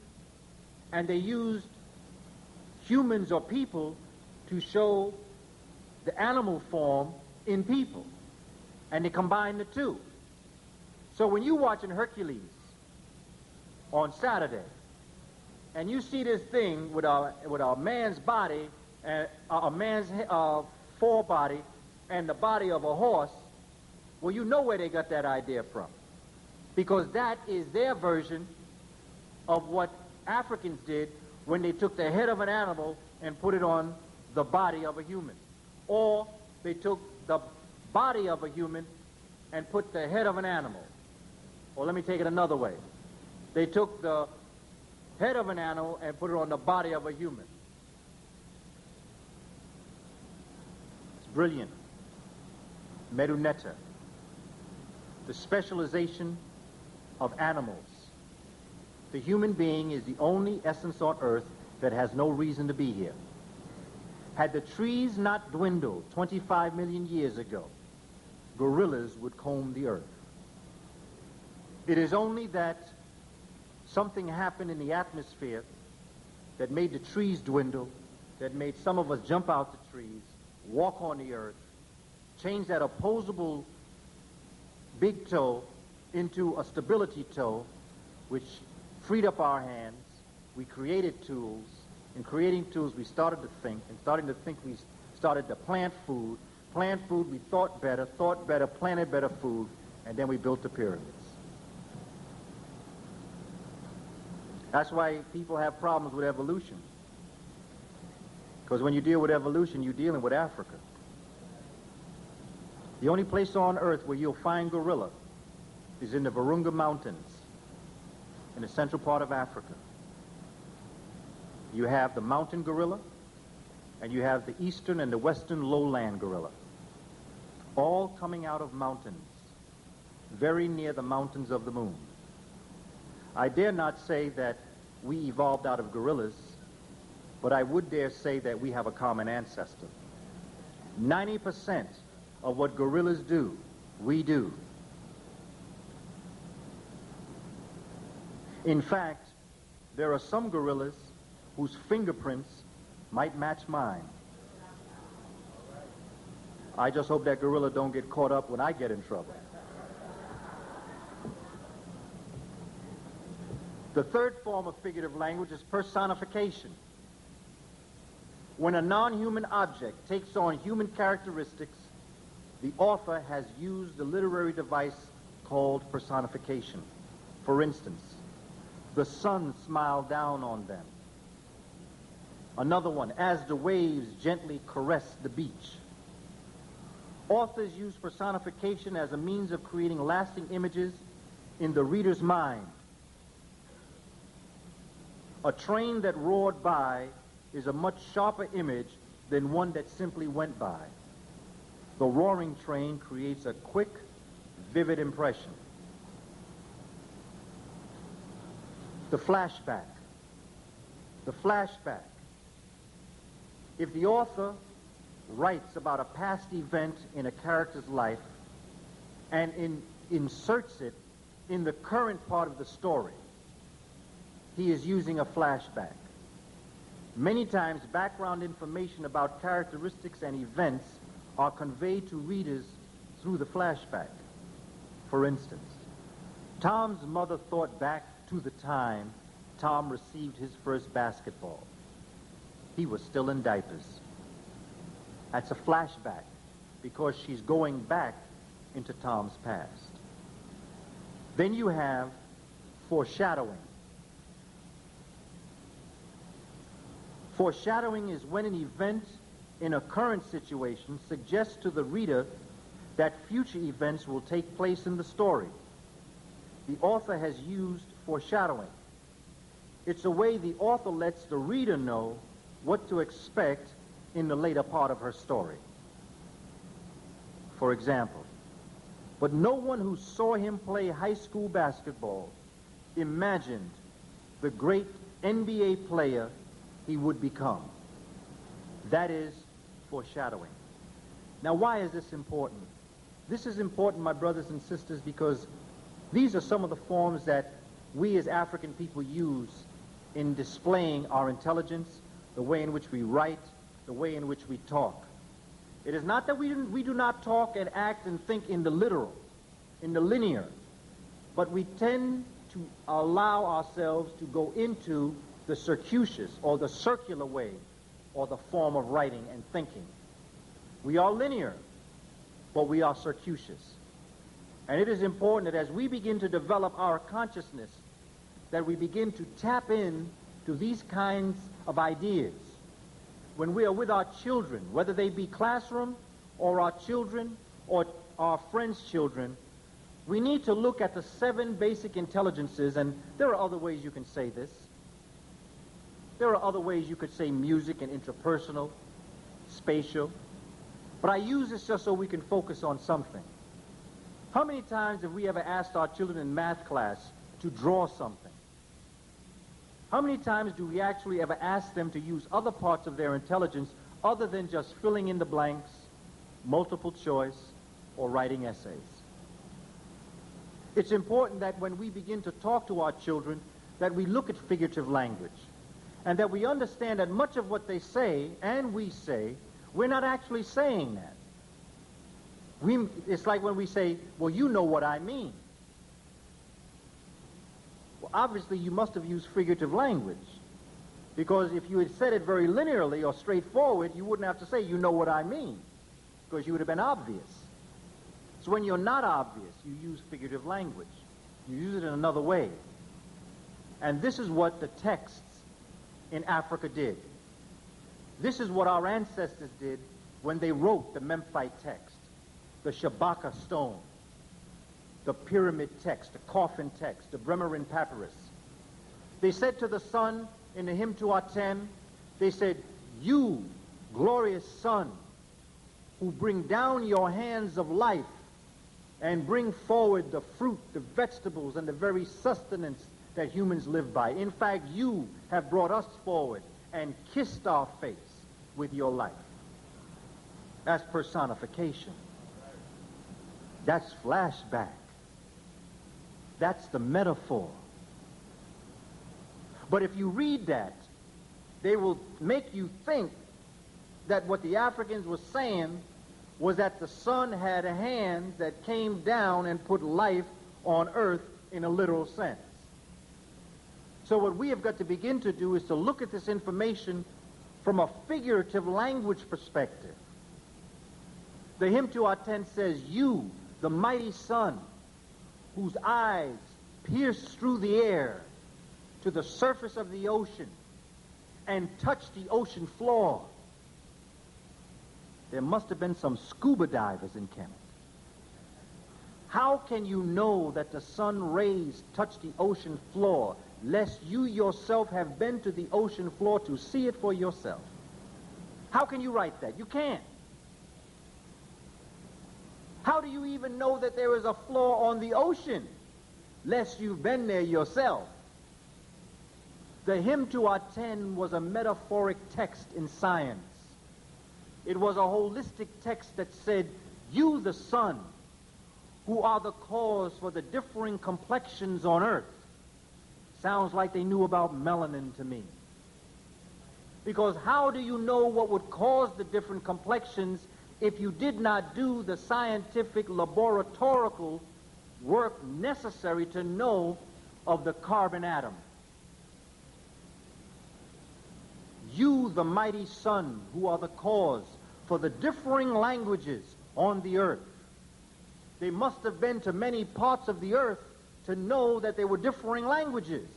And they used humans or people to show the animal form in people. And they combined the two. So when you're watching Hercules on Saturday, and you see this thing with a man's body, and a man's forebody, and the body of a horse, well, you know where they got that idea from. Because that is their version of what Africans did when they took the head of an animal and put it on the body of a human. Or they took the body of a human and put the head of an animal. Or let me take it another way. They took the head of an animal and put it on the body of a human. It's brilliant. Medunetta. The specialization of animals. The human being is the only essence on earth that has no reason to be here. Had the trees not dwindled 25 million years ago, gorillas would comb the earth. It is only that something happened in the atmosphere that made the trees dwindle, that made some of us jump out the trees, walk on the earth, change that opposable big toe into a stability toe, which freed up our hands. We created tools. In creating tools, we started to think. And starting to think, we started to plant food. Plant food, we thought better, planted better food, and then we built the pyramids. That's why people have problems with evolution. Because when you deal with evolution, you're dealing with Africa. The only place on earth where you'll find gorilla is in the Virunga Mountains in the central part of Africa. You have the mountain gorilla, and you have the eastern and the western lowland gorilla, all coming out of mountains, very near the mountains of the moon. I dare not say that we evolved out of gorillas, but I would dare say that we have a common ancestor. 90% of what gorillas do, we do. In fact, there are some gorillas whose fingerprints might match mine. I just hope that gorilla don't get caught up when I get in trouble. The third form of figurative language is personification. When a non-human object takes on human characteristics, the author has used the literary device called personification. For instance, the sun smiled down on them. Another one, as the waves gently caress the beach. Authors use personification as a means of creating lasting images in the reader's mind. A train that roared by is a much sharper image than one that simply went by. The roaring train creates a quick, vivid impression. The flashback. The flashback. If the author writes about a past event in a character's life and inserts it in the current part of the story, he is using a flashback. Many times, background information about characteristics and events are conveyed to readers through the flashback. For instance, Tom's mother thought back to the time Tom received his first basketball. he was still in diapers. That's a flashback, because she's going back into Tom's past. Then you have foreshadowing. Foreshadowing is when an event in a current situation suggests to the reader that future events will take place in the story. The author has used foreshadowing. It's a way the author lets the reader know what to expect in the later part of her story. For example, but no one who saw him play high school basketball imagined the great NBA player he would become. That is foreshadowing. Now, why is this important? This is important, my brothers and sisters, because these are some of the forms that we as African people use in displaying our intelligence, the way in which we write, the way in which we talk. It is not that we do not talk and act and think in the literal, in the linear, but we tend to allow ourselves to go into the circuitous or the circular way or the form of writing and thinking. We are linear, but we are circuitous. And it is important that as we begin to develop our consciousness, that we begin to tap in to these kinds of ideas. When we are with our children, whether they be classroom or our children or our friends' children, we need to look at the 7 basic intelligences, and there are other ways you can say this. There are other ways you could say music and interpersonal, spatial, but I use this just so we can focus on something. How many times have we ever asked our children in math class to draw something? How many times do we actually ever ask them to use other parts of their intelligence other than just filling in the blanks, multiple choice, or writing essays? It's important that when we begin to talk to our children, that we look at figurative language, and that we understand that much of what they say, and we say, we're not actually saying that. It's like when we say, well, you know what I mean. Well, obviously, you must have used figurative language, because if you had said it very linearly or straightforward, you wouldn't have to say, you know what I mean, because you would have been obvious. So when you're not obvious, you use figurative language. You use it in another way. And this is what the texts in Africa did. This is what our ancestors did when they wrote the Memphite text, the Shabaka stone, the pyramid text, the coffin text, the Bremerin papyrus. They said to the sun in the hymn to Aten, they said, you, glorious sun, who bring down your hands of life and bring forward the fruit, the vegetables, and the very sustenance that humans live by. In fact, you have brought us forward and kissed our face with your life. That's personification. That's flashback. That's the metaphor. But if you read that, they will make you think that what the Africans were saying was that the sun had hands that came down and put life on earth in a literal sense. So what we have got to begin to do is to look at this information from a figurative language perspective. The hymn to Aten says, you, the mighty sun, whose eyes pierce through the air to the surface of the ocean and touch the ocean floor. There must have been some scuba divers in Kemet. How can you know that the sun rays touch the ocean floor, lest you yourself have been to the ocean floor to see it for yourself? How can you write that? You can't. How do you even know that there is a floor on the ocean, lest you've been there yourself? The hymn to Aten was a metaphoric text in science. It was a holistic text that said, you, the sun, who are the cause for the differing complexions on earth. Sounds like they knew about melanin to me. Because how do you know what would cause the different complexions if you did not do the scientific laboratorical work necessary to know of the carbon atom? You, the mighty sun, who are the cause for the differing languages on the earth. They must have been to many parts of the earth to know that there were differing languages.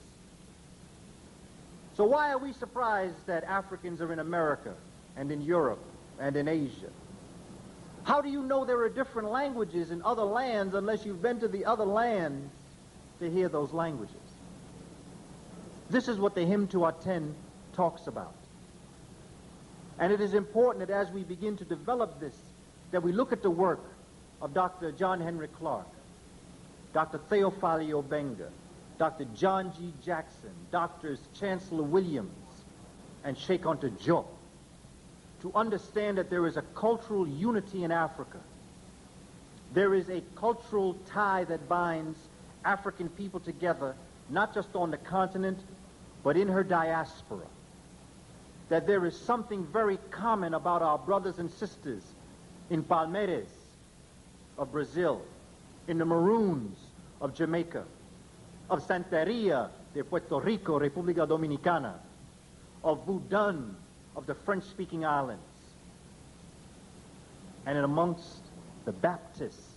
So why are we surprised that Africans are in America and in Europe and in Asia? How do you know there are different languages in other lands unless you've been to the other lands to hear those languages? This is what the hymn to Aten talks about. And it is important that as we begin to develop this, that we look at the work of Dr. John Henry Clark, Dr. Theophile Obenga, Dr. John G. Jackson, Drs. Chancellor Williams, and Sheikh Anta Diop, to understand that there is a cultural unity in Africa. There is a cultural tie that binds African people together, not just on the continent, but in her diaspora. That there is something very common about our brothers and sisters in Palmeiras of Brazil, in the Maroons of Jamaica, of Santeria de Puerto Rico, República Dominicana, of Budan of the French-speaking islands, and in amongst the Baptists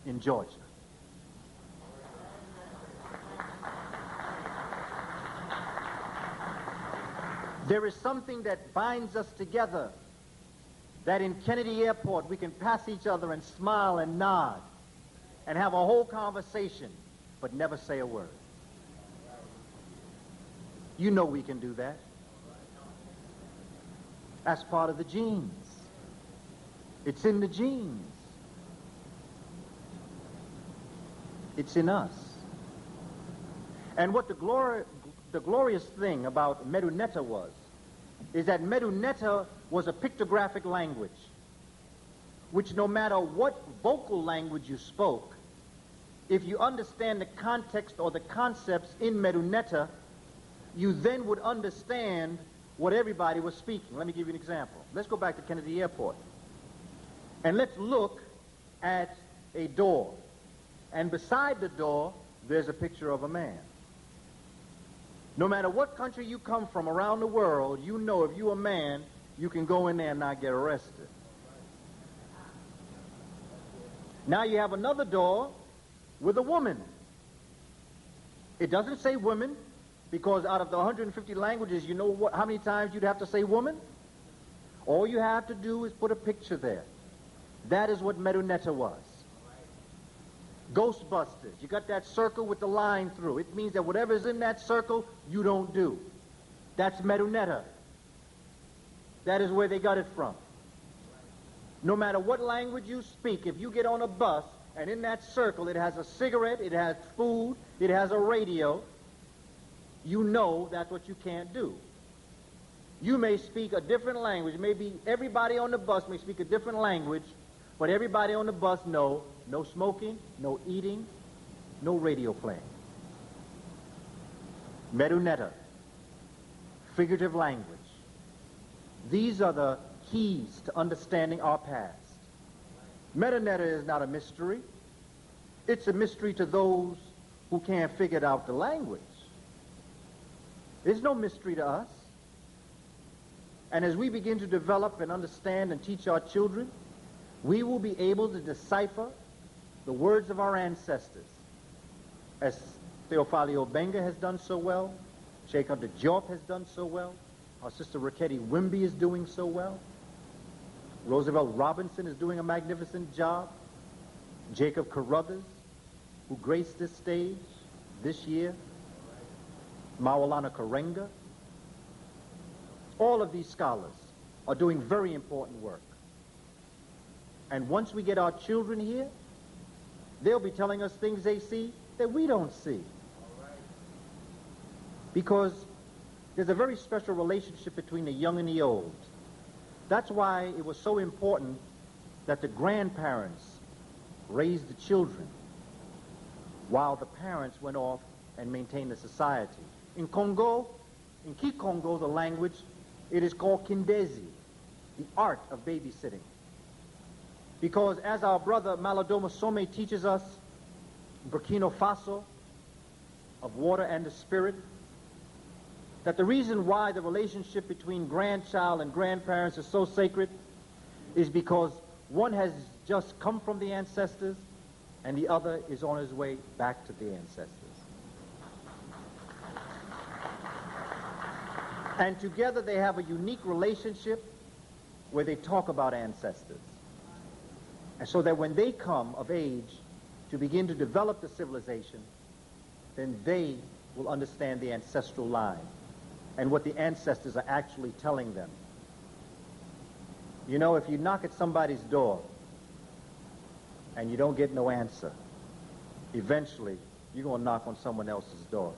in Georgia. There is something that binds us together, that in Kennedy Airport we can pass each other and smile and nod and have a whole conversation, but never say a word. You know we can do that. That's part of the genes. It's in the genes. It's in us. And what the glorious thing about Medu Neter was, is that Medu Neter was a pictographic language, which no matter what vocal language you spoke, if you understand the context or the concepts in Medu Neter, you then would understand what everybody was speaking. Let me give you an example. Let's go back to Kennedy Airport. And let's look at a door. And beside the door, there's a picture of a man. No matter what country you come from around the world, you know if you're a man, you can go in there and not get arrested. Now you have another door with a woman. It doesn't say women, because out of the 150 languages, you know how many times you'd have to say woman? All you have to do is put a picture there. That is what Medu Neter was. Ghostbusters, you got that circle with the line through. It means that whatever's in that circle, you don't do. That's Medu Neter. That is where they got it from. No matter what language you speak, if you get on a bus and in that circle it has a cigarette, it has food, it has a radio, you know that's what you can't do. You may speak a different language. Maybe everybody on the bus may speak a different language, but everybody on the bus know no smoking, no eating, no radio playing. Medu Neter, figurative language. These are the keys to understanding our past. Medu Neter is not a mystery. It's a mystery to those who can't figure out the language. It's no mystery to us. And as we begin to develop and understand and teach our children, we will be able to decipher the words of our ancestors, as Theophile Obenga has done so well, Sheikh Anta Diop has done so well, our sister Raketi Wimby is doing so well, Roosevelt Robinson is doing a magnificent job, Jacob Carruthers, who graced this stage this year, Maulana Karenga. All of these scholars are doing very important work. And once we get our children here, they'll be telling us things they see that we don't see. Because there's a very special relationship between the young and the old. That's why it was so important that the grandparents raised the children while the parents went off and maintained the society. In Congo, in Kikongo, the language, it is called Kindezi, the art of babysitting. Because as our brother Malodoma Some teaches us, Burkina Faso, of water and the spirit, that the reason why the relationship between grandchild and grandparents is so sacred is because one has just come from the ancestors and the other is on his way back to the ancestors. And together they have a unique relationship where they talk about ancestors. And so that when they come of age to begin to develop the civilization, then they will understand the ancestral line and what the ancestors are actually telling them. You know, if you knock at somebody's door and you don't get no answer, eventually you're going to knock on someone else's door.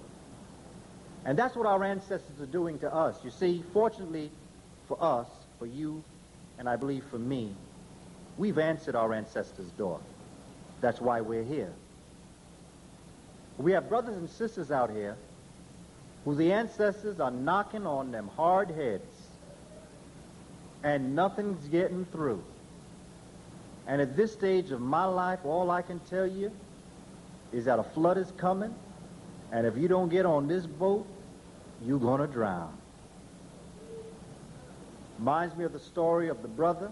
And that's what our ancestors are doing to us. You see, fortunately for us, for you, and I believe for me, we've answered our ancestors' door. That's why we're here. We have brothers and sisters out here who the ancestors are knocking on them hard heads, and nothing's getting through. And at this stage of my life, all I can tell you is that a flood is coming, and if you don't get on this boat, you're going to drown. Reminds me of the story of the brother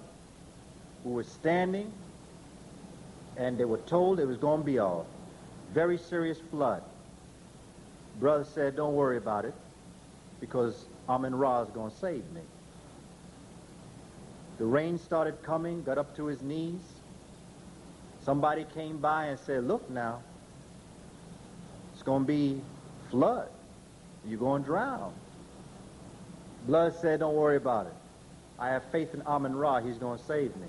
who was standing, and they were told it was going to be a very serious flood. Brother said, don't worry about it, because Amun-Ra is going to save me. The rain started coming, got up to his knees. Somebody came by and said, look now, it's going to be flood. You're going to drown. Blood said, don't worry about it. I have faith in Amun-Ra. He's going to save me.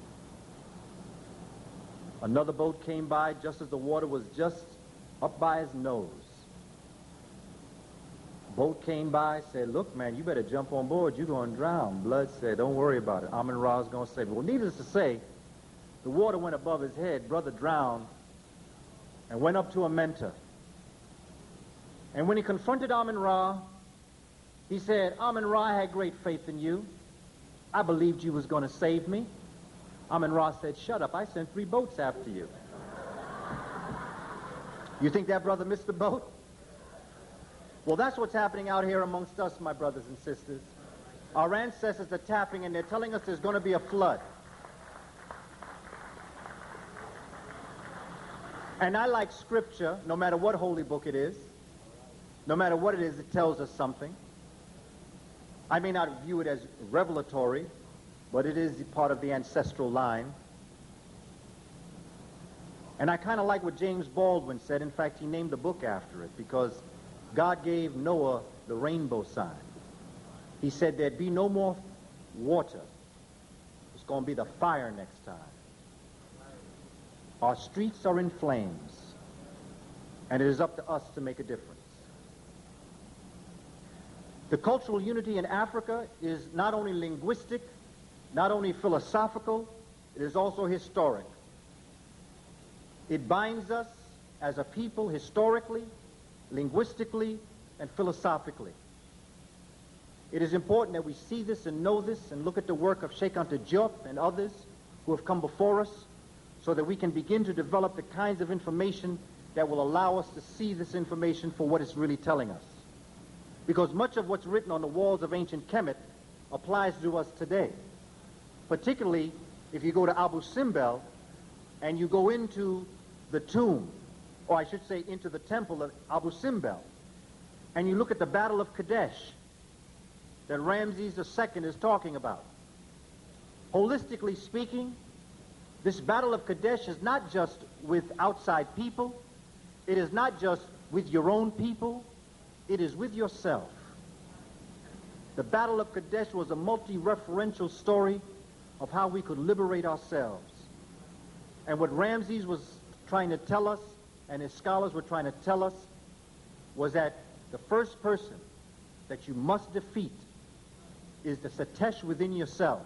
Another boat came by just as the water was just up by his nose. Boat came by, said, look, man, you better jump on board. You're going to drown. Blood said, don't worry about it. Amun-Ra is going to save me. Well, needless to say, the water went above his head. Brother drowned and went up to a mentor. And when he confronted Amun-Ra, he said, Amun-Ra, I had great faith in you. I believed you was going to save me. Amun-Ra said, shut up. I sent 3 boats after you. You think that brother missed the boat? Well, that's what's happening out here amongst us, my brothers and sisters. Our ancestors are tapping and they're telling us there's going to be a flood. And I like scripture, no matter what holy book it is. No matter what it is, it tells us something. I may not view it as revelatory, but it is part of the ancestral line. And I kind of like what James Baldwin said. In fact, he named the book after it, because God gave Noah the rainbow sign. He said there'd be no more water. It's going to be the fire next time. Our streets are in flames, and it is up to us to make a difference. The cultural unity in Africa is not only linguistic, not only philosophical, it is also historic. It binds us as a people historically, linguistically, and philosophically. It is important that we see this and know this and look at the work of Sheikh Anta Diop and others who have come before us so that we can begin to develop the kinds of information that will allow us to see this information for what it's really telling us. Because much of what's written on the walls of ancient Kemet applies to us today. Particularly if you go to Abu Simbel and you go into the tomb, or I should say into the temple of Abu Simbel, and you look at the Battle of Kadesh that Ramses II is talking about. Holistically speaking, this Battle of Kadesh is not just with outside people, it is not just with your own people, it is with yourself. The Battle of Kadesh was a multi-referential story of how we could liberate ourselves. And what Ramses was trying to tell us, and his scholars were trying to tell us, was that the first person that you must defeat is the Satesh within yourself.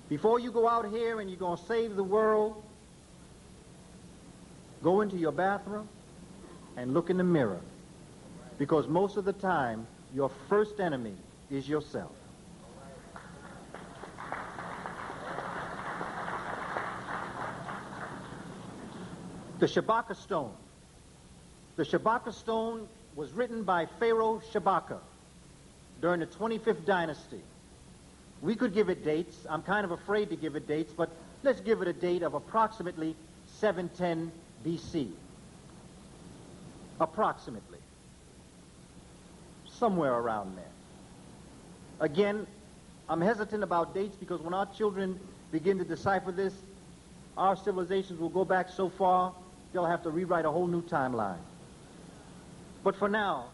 Before you go out here and you're going to save the world, go into your bathroom and look in the mirror. Because most of the time, your first enemy is yourself. The Shabaka stone. The Shabaka stone was written by Pharaoh Shabaka during the 25th dynasty. We could give it dates. I'm kind of afraid to give it dates, but let's give it a date of approximately 710 BC. Approximately. Somewhere around there. Again, I'm hesitant about dates because when our children begin to decipher this, our civilizations will go back so far, they'll have to rewrite a whole new timeline. But for now,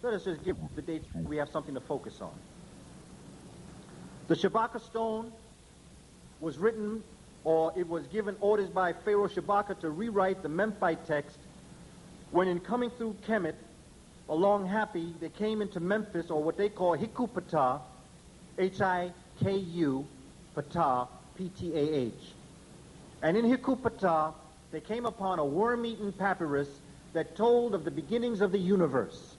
let us just give the dates. We have something to focus on. The Shabaka stone was written, or it was given orders by Pharaoh Shabaka to rewrite the Memphite text when in coming through Kemet, along Happy, they came into Memphis, or what they call Hiku Patah, H-I-K-U, Patah, P-T-A-H. And in Hiku Patah, they came upon a worm-eaten papyrus that told of the beginnings of the universe.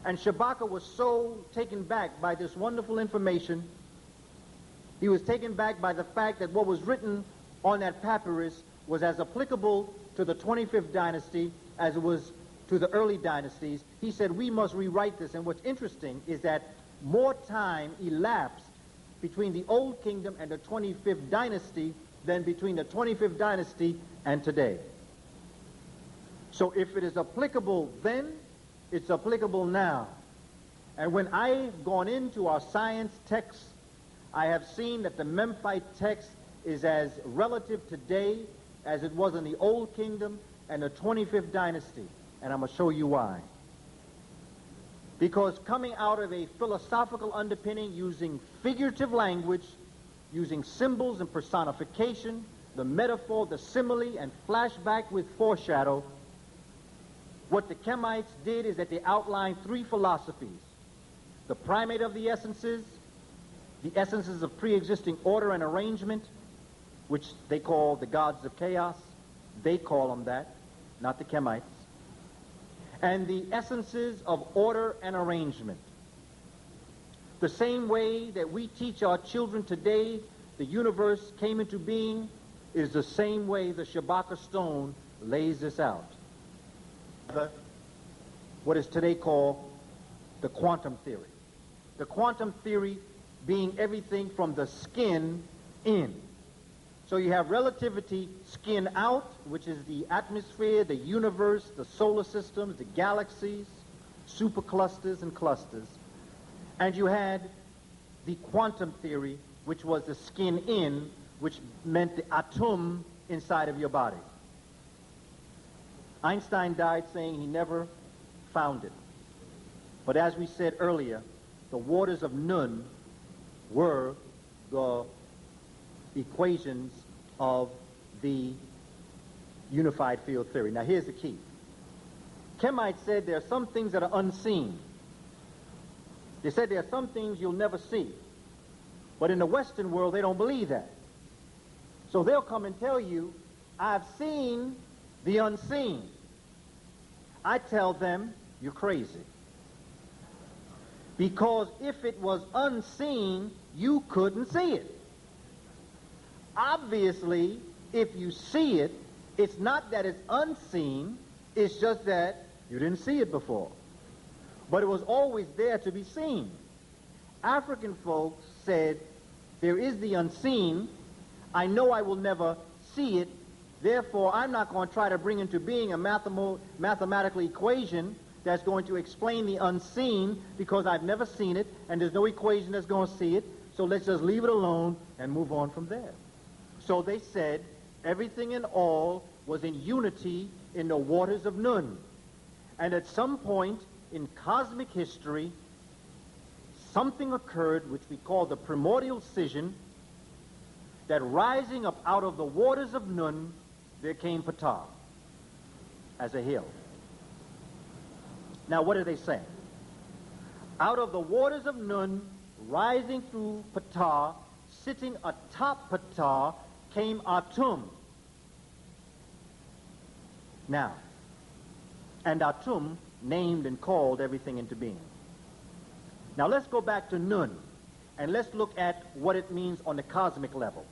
And Shabaka was so taken back by this wonderful information, he was taken back by the fact that what was written on that papyrus was as applicable to the 25th dynasty as it was to the early dynasties. He said, we must rewrite this. And what's interesting is that more time elapsed between the Old Kingdom and the 25th dynasty than between the 25th dynasty and today. So if it is applicable then, it's applicable now. And when I've gone into our science texts, I have seen that the Memphite text is as relative today as it was in the Old Kingdom and the 25th dynasty. And I'm going to show you why. Because coming out of a philosophical underpinning using figurative language, using symbols and personification, the metaphor, the simile, and flashback with foreshadow, what the Kemites did is that they outlined three philosophies. The primate of the essences of pre-existing order and arrangement, which they call the gods of chaos. They call them that, not the Kemites. And the essences of order and arrangement. The same way that we teach our children today the universe came into being is the same way the Shabaka stone lays this out. What is today called the quantum theory. The quantum theory being everything from the skin in. So you have relativity skin out, which is the atmosphere, the universe, the solar systems, the galaxies, superclusters and clusters. And you had the quantum theory, which was the skin in, which meant the atom inside of your body. Einstein died saying he never found it. But as we said earlier, the waters of Nun were the equations of the unified field theory. Now here's the key. Kemites said there are some things that are unseen. They said there are some things you'll never see. But in the Western world, they don't believe that. So they'll come and tell you, I've seen the unseen. I tell them, you're crazy. Because if it was unseen, you couldn't see it. Obviously, if you see it, it's not that it's unseen, it's just that you didn't see it before. But it was always there to be seen. African folks said, there is the unseen. I know I will never see it. Therefore, I'm not going to try to bring into being a mathematical equation that's going to explain the unseen because I've never seen it and there's no equation that's going to see it. So let's just leave it alone and move on from there. So they said everything and all was in unity in the waters of Nun. And at some point in cosmic history, something occurred which we call the primordial scission, that rising up out of the waters of Nun, there came Patah as a hill. Now what are they saying? Out of the waters of Nun, rising through Patah, sitting atop Patah, came Atum. Now, and Atum named and called everything into being. Now let's go back to Nun, and let's look at what it means on the cosmic level.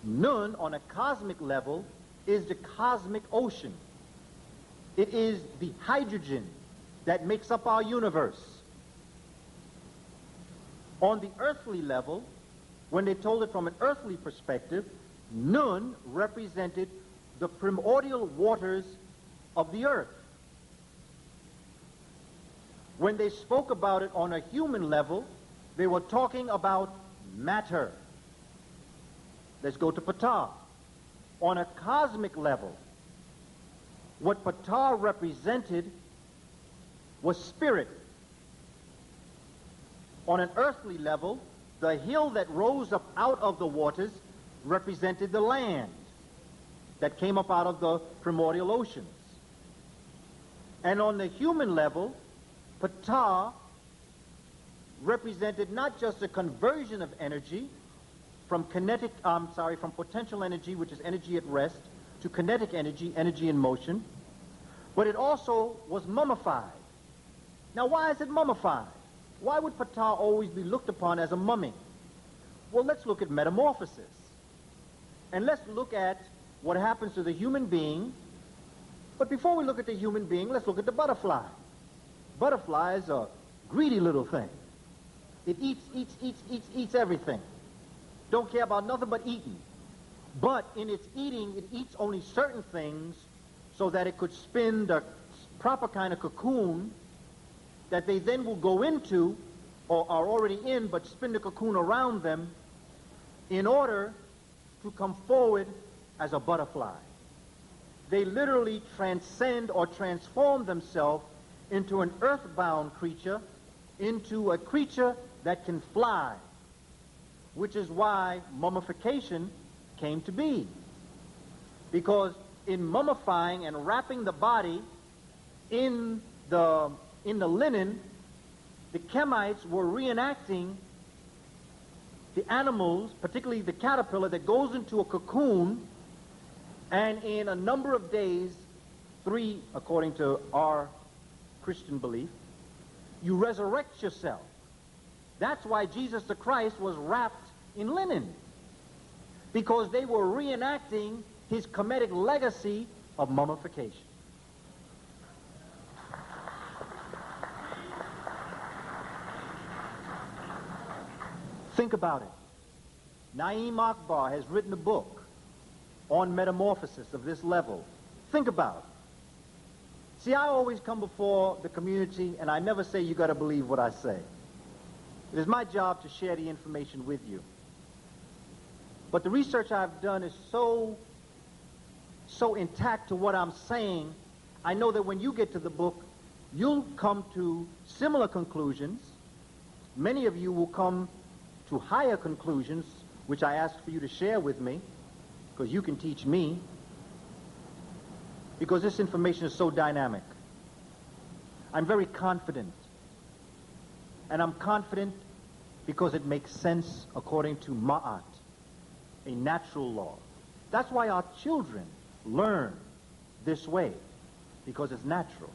Nun, on a cosmic level, is the cosmic ocean. It is the hydrogen that makes up our universe. On the earthly level, when they told it from an earthly perspective, Nun represented the primordial waters of the earth. When they spoke about it on a human level, they were talking about matter. Let's go to Ptah. On a cosmic level, what Ptah represented was spirit. On an earthly level, the hill that rose up out of the waters represented the land that came up out of the primordial oceans. And on the human level, Ptah represented not just a conversion of energy from from potential energy, which is energy at rest, to kinetic energy, energy in motion, but it also was mummified. Now, why is it mummified? Why would Ptah always be looked upon as a mummy? Well, let's look at metamorphosis. And let's look at what happens to the human being. But before we look at the human being, let's look at the butterfly. Butterfly is a greedy little thing. It eats everything. Don't care about nothing but eating. But in its eating, it eats only certain things so that it could spin the proper kind of cocoon that they then will go into, or are already in, but spin the cocoon around them in order to come forward as a butterfly. They literally transcend or transform themselves into an earthbound creature, into a creature that can fly, which is why mummification came to be. Because in mummifying and wrapping the body in the linen, the Kemites were reenacting the animals, particularly the caterpillar that goes into a cocoon, and in a number of days, 3 according to our Christian belief, you resurrect yourself. That's why Jesus the Christ was wrapped in linen, because they were reenacting his Kemetic legacy of mummification. Think about it. Naim Akbar has written a book on metamorphosis of this level. Think about it. See, I always come before the community and I never say you got to believe what I say. It is my job to share the information with you. But the research I've done is so intact to what I'm saying, I know that when you get to the book, you'll come to similar conclusions. Many of you will come to higher conclusions, which I ask for you to share with me, because you can teach me, because this information is so dynamic. I'm very confident. And I'm confident because it makes sense according to Ma'at, a natural law. That's why our children learn this way, because it's natural.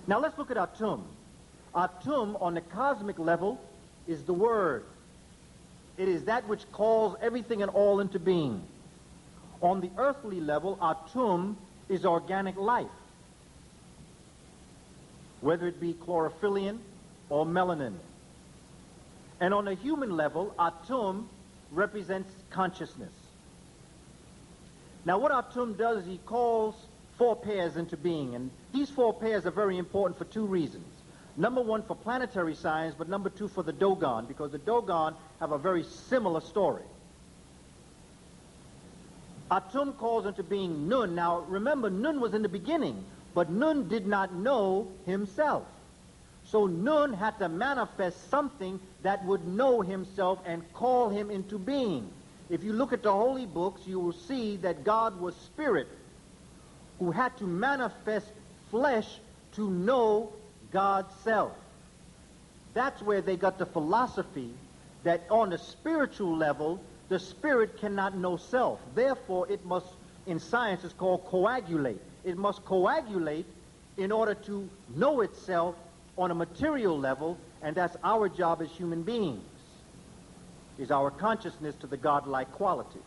Now let's look at Atum. Atum, on the cosmic level, is the Word. It is that which calls everything and all into being. On the earthly level, Atum is organic life, whether it be chlorophyllin or melanin. And on a human level, Atum represents consciousness. Now what Atum does is he calls 4 pairs into being, and these 4 pairs are very important for 2 reasons. Number 1, for planetary science, but number 2, for the Dogon, because the Dogon have a very similar story. Atum calls into being Nun. Now, remember, Nun was in the beginning, but Nun did not know himself. So Nun had to manifest something that would know himself and call him into being. If you look at the holy books, you will see that God was spirit, who had to manifest flesh to know God's self. That's where they got the philosophy that on a spiritual level, the spirit cannot know self. Therefore, it must, in science, it's called coagulate. It must coagulate in order to know itself on a material level, and that's our job as human beings, is our consciousness to the godlike quality.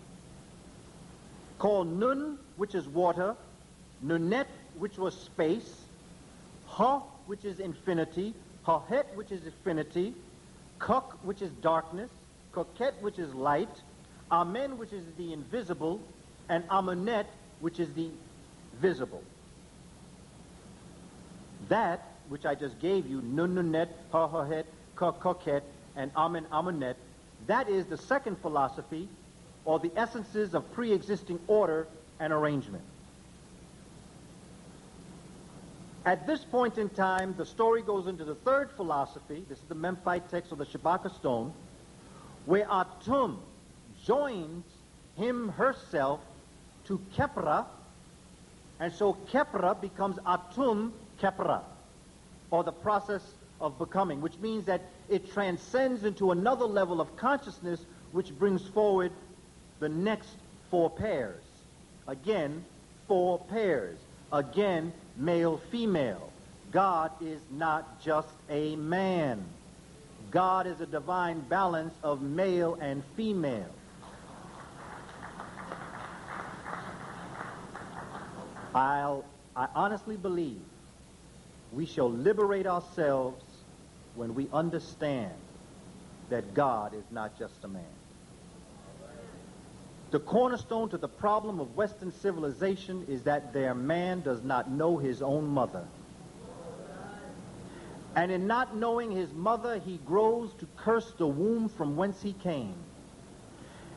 Called Nun, which is water, Nunet, which was space, Ha, which is infinity, Hahet, which is infinity, Kuk, which is darkness, Koket, which is light, Amen, which is the invisible, and Amenet, which is the visible. That, which I just gave you, Nununet, Ha-Ha-Het, Koket, and Amen, Amenet, that is the second philosophy, or the essences of pre-existing order and arrangement. At this point in time, the story goes into the third philosophy. This is the Memphite text, or the Shabaka stone, where Atum joins herself to Kepra, and so Kepra becomes Atum Kepra, or the process of becoming, which means that it transcends into another level of consciousness, which brings forward the next four pairs. Again, four pairs. Again, male, female. God is not just a man. God is a divine balance of male and female. I honestly believe we shall liberate ourselves when we understand that God is not just a man. The cornerstone to the problem of Western civilization is that their man does not know his own mother. And in not knowing his mother, he grows to curse the womb from whence he came.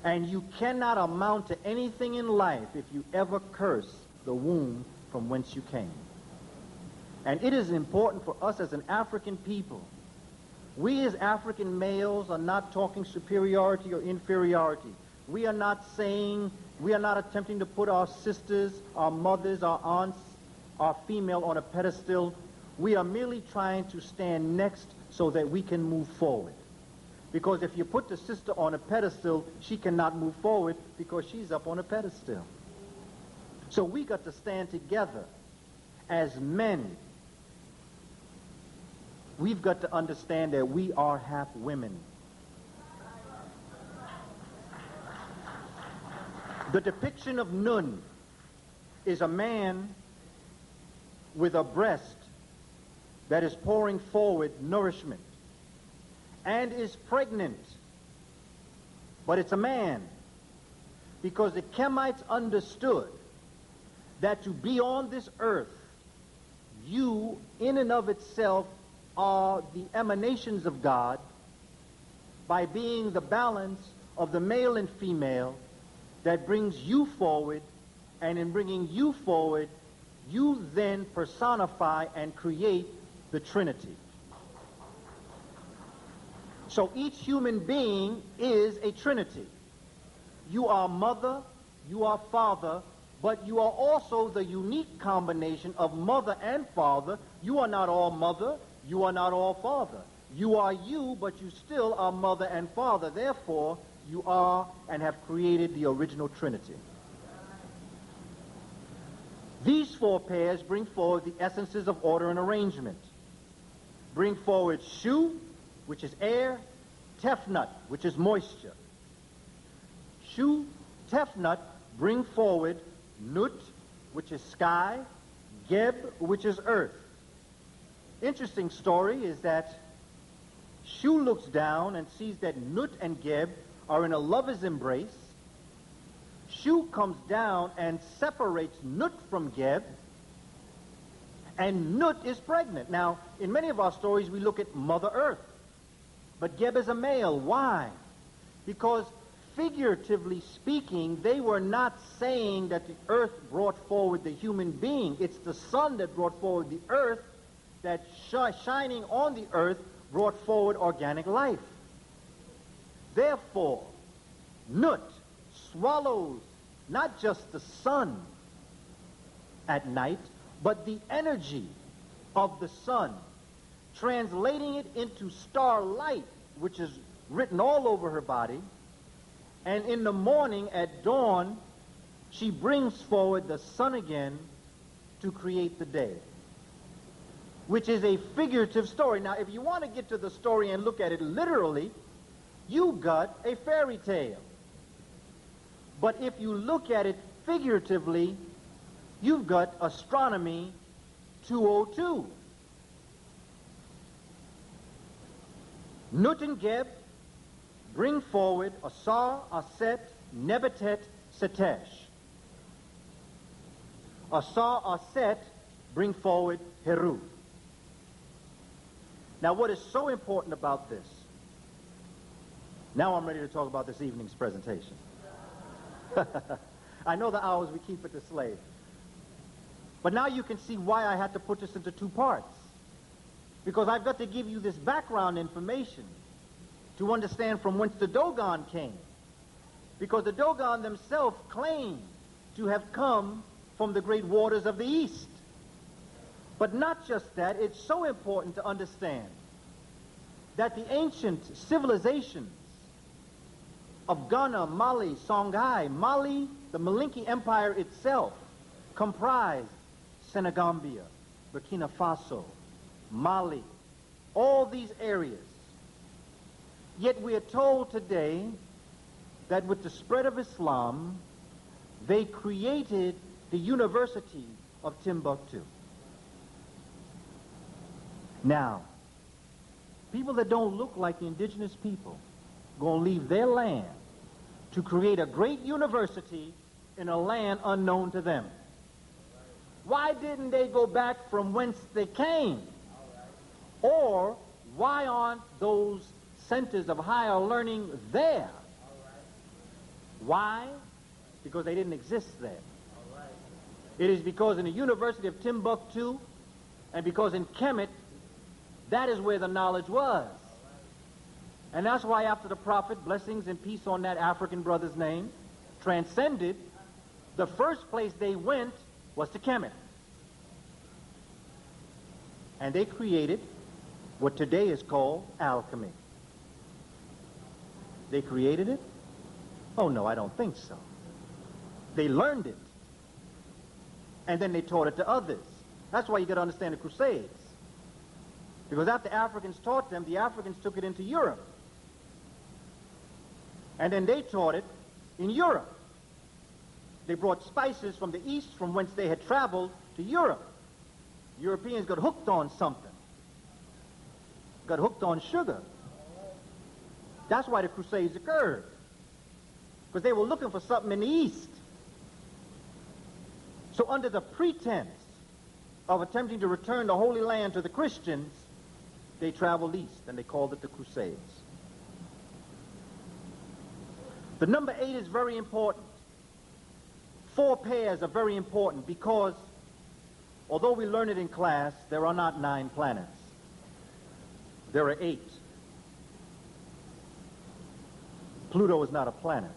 And you cannot amount to anything in life if you ever curse the womb from whence you came. And it is important for us as an African people. We as African males are not talking superiority or inferiority. We are not attempting to put our sisters, our mothers, our aunts, our female on a pedestal. We are merely trying to stand next so that we can move forward. Because if you put the sister on a pedestal, she cannot move forward because she's up on a pedestal. So we got to stand together as men. We've got to understand that we are half women. The depiction of Nun is a man with a breast that is pouring forward nourishment and is pregnant. But it's a man, because the Kemites understood that to be on this earth, you in and of itself are the emanations of God by being the balance of the male and female that brings you forward, and in bringing you forward, you then personify and create the Trinity. So each human being is a Trinity. You are mother, you are father, but you are also the unique combination of mother and father. You are not all mother, you are not all father. You are you, but you still are mother and father. Therefore, you are and have created the original Trinity. These four pairs bring forward the essences of order and arrangement. Bring forward Shu, which is air, Tefnut, which is moisture. Shu, Tefnut bring forward Nut, which is sky, Geb, which is earth. Interesting story is that Shu looks down and sees that Nut and Geb are in a lover's embrace. Shu comes down and separates Nut from Geb, and Nut is pregnant. Now, in many of our stories, we look at Mother Earth, but Geb is a male. Why? Because figuratively speaking, they were not saying that the earth brought forward the human being. It's the sun that brought forward the earth, that shining on the earth brought forward organic life. Therefore, Nut swallows not just the sun at night, but the energy of the sun, translating it into starlight, which is written all over her body. And in the morning at dawn, she brings forward the sun again to create the day, which is a figurative story. Now, if you want to get to the story and look at it literally, you got a fairy tale. But if you look at it figuratively, you've got Astronomy 202. Nut and Geb bring forward Asar, Aset, Nebetet, Setesh. Asar, Aset bring forward Heru. Now, what is so important about this? Now I'm ready to talk about this evening's presentation. I know the hours we keep at the slave. But now you can see why I had to put this into two parts. Because I've got to give you this background information to understand from whence the Dogon came. Because the Dogon themselves claim to have come from the great waters of the East. But not just that, it's so important to understand that the ancient civilizations of Ghana, Mali, Songhai, Mali, the Malinke Empire itself, comprised Senegambia, Burkina Faso, Mali, all these areas. Yet we are told today that with the spread of Islam, they created the University of Timbuktu. Now, people that don't look like the indigenous people going to leave their land to create a great university in a land unknown to them. Why didn't they go back from whence they came? Or why aren't those centers of higher learning there? Why? Because they didn't exist there. It is because in the University of Timbuktu and because in Hemmitt, that is where the knowledge was. And that's why after the Prophet, blessings and peace on that African brother's name, transcended, the first place they went was to Hemmitt. And they created what today is called alchemy. They created it? Oh no, I don't think so. They learned it. And then they taught it to others. That's why you got to understand the Crusades. Because after Africans taught them, the Africans took it into Europe. And then they taught it in Europe. They brought spices from the east from whence they had traveled to Europe. Europeans got hooked on something. Got hooked on sugar. That's why the Crusades occurred. Because they were looking for something in the east. So under the pretense of attempting to return the Holy Land to the Christians, they traveled east, and they called it the Crusades. The number 8 is very important. 4 pairs are very important because, although we learn it in class, there are not 9 planets. There are 8. Pluto is not a planet,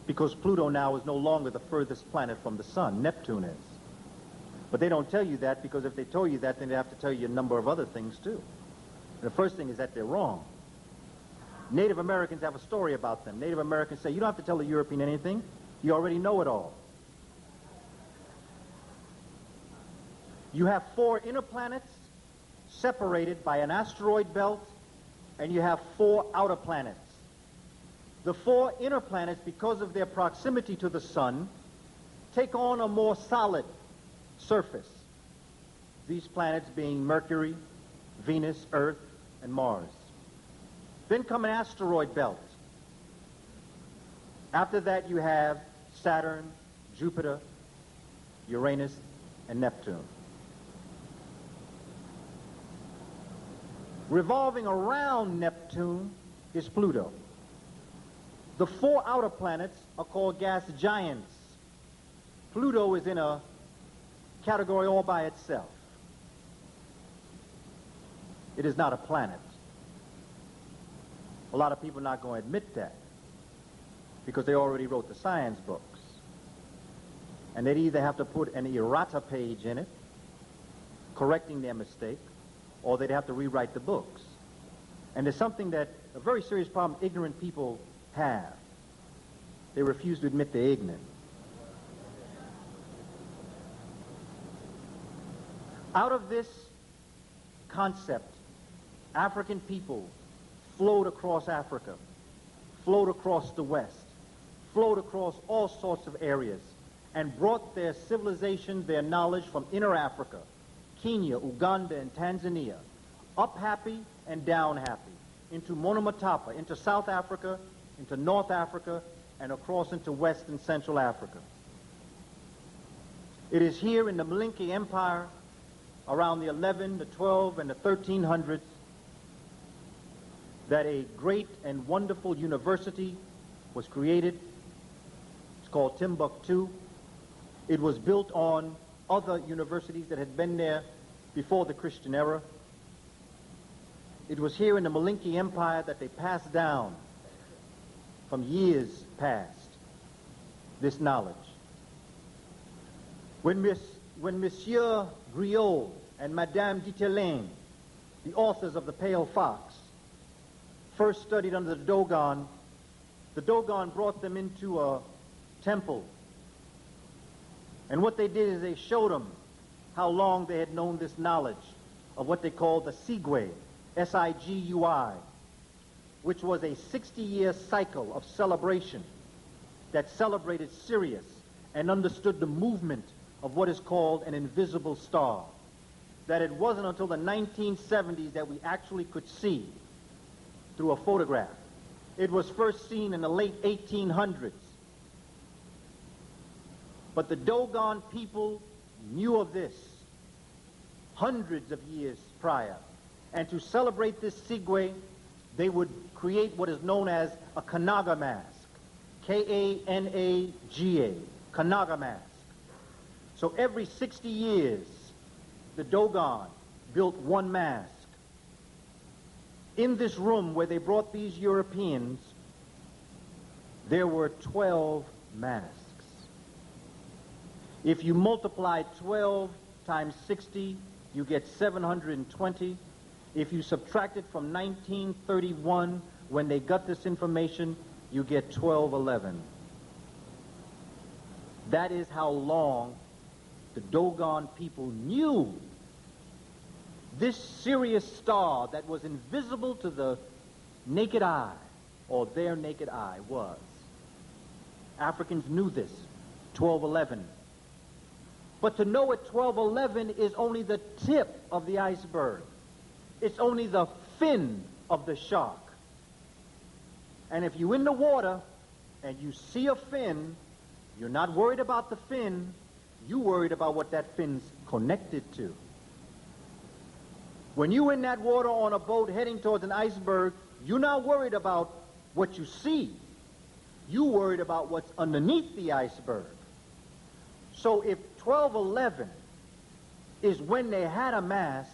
because Pluto now is no longer the furthest planet from the sun. Neptune is. But they don't tell you that, because if they told you that, then they have to tell you a number of other things too. And the first thing is that they're wrong. Native Americans have a story about them. Native Americans say, you don't have to tell a European anything. You already know it all. You have 4 inner planets separated by an asteroid belt, and you have 4 outer planets. The 4 inner planets, because of their proximity to the sun, take on a more solid surface. These planets being Mercury, Venus, Earth, and Mars. Then come an asteroid belt. After that you have Saturn, Jupiter, Uranus, and Neptune. Revolving around Neptune is Pluto. The 4 outer planets are called gas giants. Pluto is in a category all by itself. It is not a planet. A lot of people are not going to admit that because they already wrote the science books. And they'd either have to put an errata page in it, correcting their mistake, or they'd have to rewrite the books. And there's something that, a very serious problem ignorant people have. They refuse to admit they're ignorant. Out of this concept, African people flowed across Africa, flowed across the West, flowed across all sorts of areas, and brought their civilization, their knowledge from inner Africa, Kenya, Uganda, and Tanzania, up happy and down happy, into Monomatapa, into South Africa, into North Africa, and across into West and Central Africa. It is here in the Malinke Empire, around the 11, the 12, and the 1300s, that a great and wonderful university was created. It's called Timbuktu. It was built on other universities that had been there before the Christian era. It was here in the Malinke Empire that they passed down from years past this knowledge. When Monsieur Griot and Madame Ditelane, the authors of The Pale Fox, first studied under the Dogon brought them into a temple. And what they did is they showed them how long they had known this knowledge of what they called the Sigui, S-I-G-U-I, which was a 60-year cycle of celebration that celebrated Sirius and understood the movement of what is called an invisible star. That it wasn't until the 1970s that we actually could see through a photograph. It was first seen in the late 1800s. But the Dogon people knew of this hundreds of years prior. And to celebrate this Sigwe, they would create what is known as a Kanaga mask. K-A-N-A-G-A, Kanaga mask. So every 60 years, the Dogon built one mask. In this room where they brought these Europeans, there were 12 masks. If you multiply 12 times 60, you get 720. If you subtract it from 1931, when they got this information, you get 1211. That is how long the Dogon people knew this Sirius star that was invisible to the naked eye, or their naked eye was. Africans knew this, 1211. But to know it 1211 is only the tip of the iceberg. It's only the fin of the shark. And if you're in the water and you see a fin, you're not worried about the fin, you're worried about what that fin's connected to. When you're in that water on a boat heading towards an iceberg, you're not worried about what you see. You're worried about what's underneath the iceberg. So if 1211 is when they had a mask,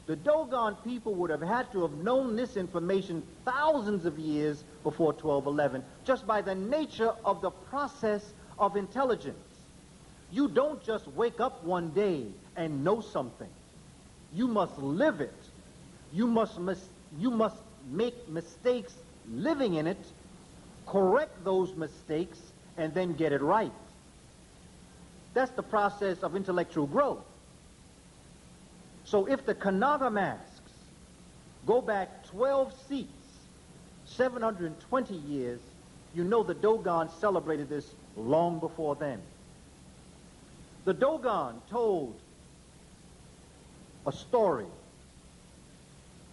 the Dogon people would have had to have known this information thousands of years before 1211, just by the nature of the process of intelligence. You don't just wake up one day and know something. You must live it. You must make mistakes living in it, correct those mistakes, and then get it right. That's the process of intellectual growth. So if the Kanaga masks go back 12 seats, 720 years, you know the Dogon celebrated this long before then. The Dogon told a story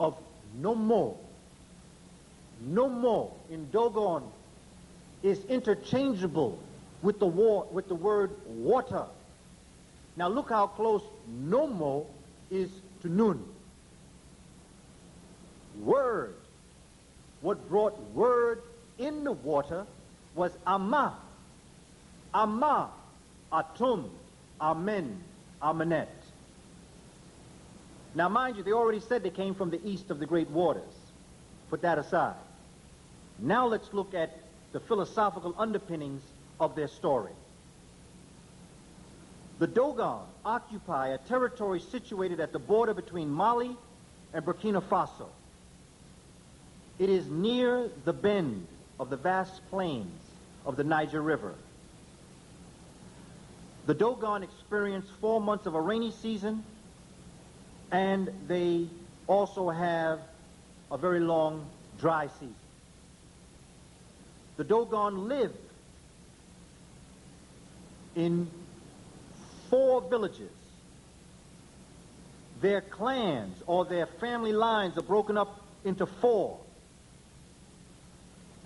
of no more. No more in Dogon is interchangeable with the word water. Now look how close no more is to nun. Word. What brought word in the water was Amma. Amma, Atum, Amen, Amenet. Now mind you, they already said they came from the east of the great waters. Put that aside. Now let's look at the philosophical underpinnings of their story. The Dogon occupy a territory situated at the border between Mali and Burkina Faso. It is near the bend of the vast plains of the Niger River. The Dogon experienced 4 months of a rainy season, and they also have a very long dry season. The Dogon live in 4 villages. Their clans or their family lines are broken up into 4.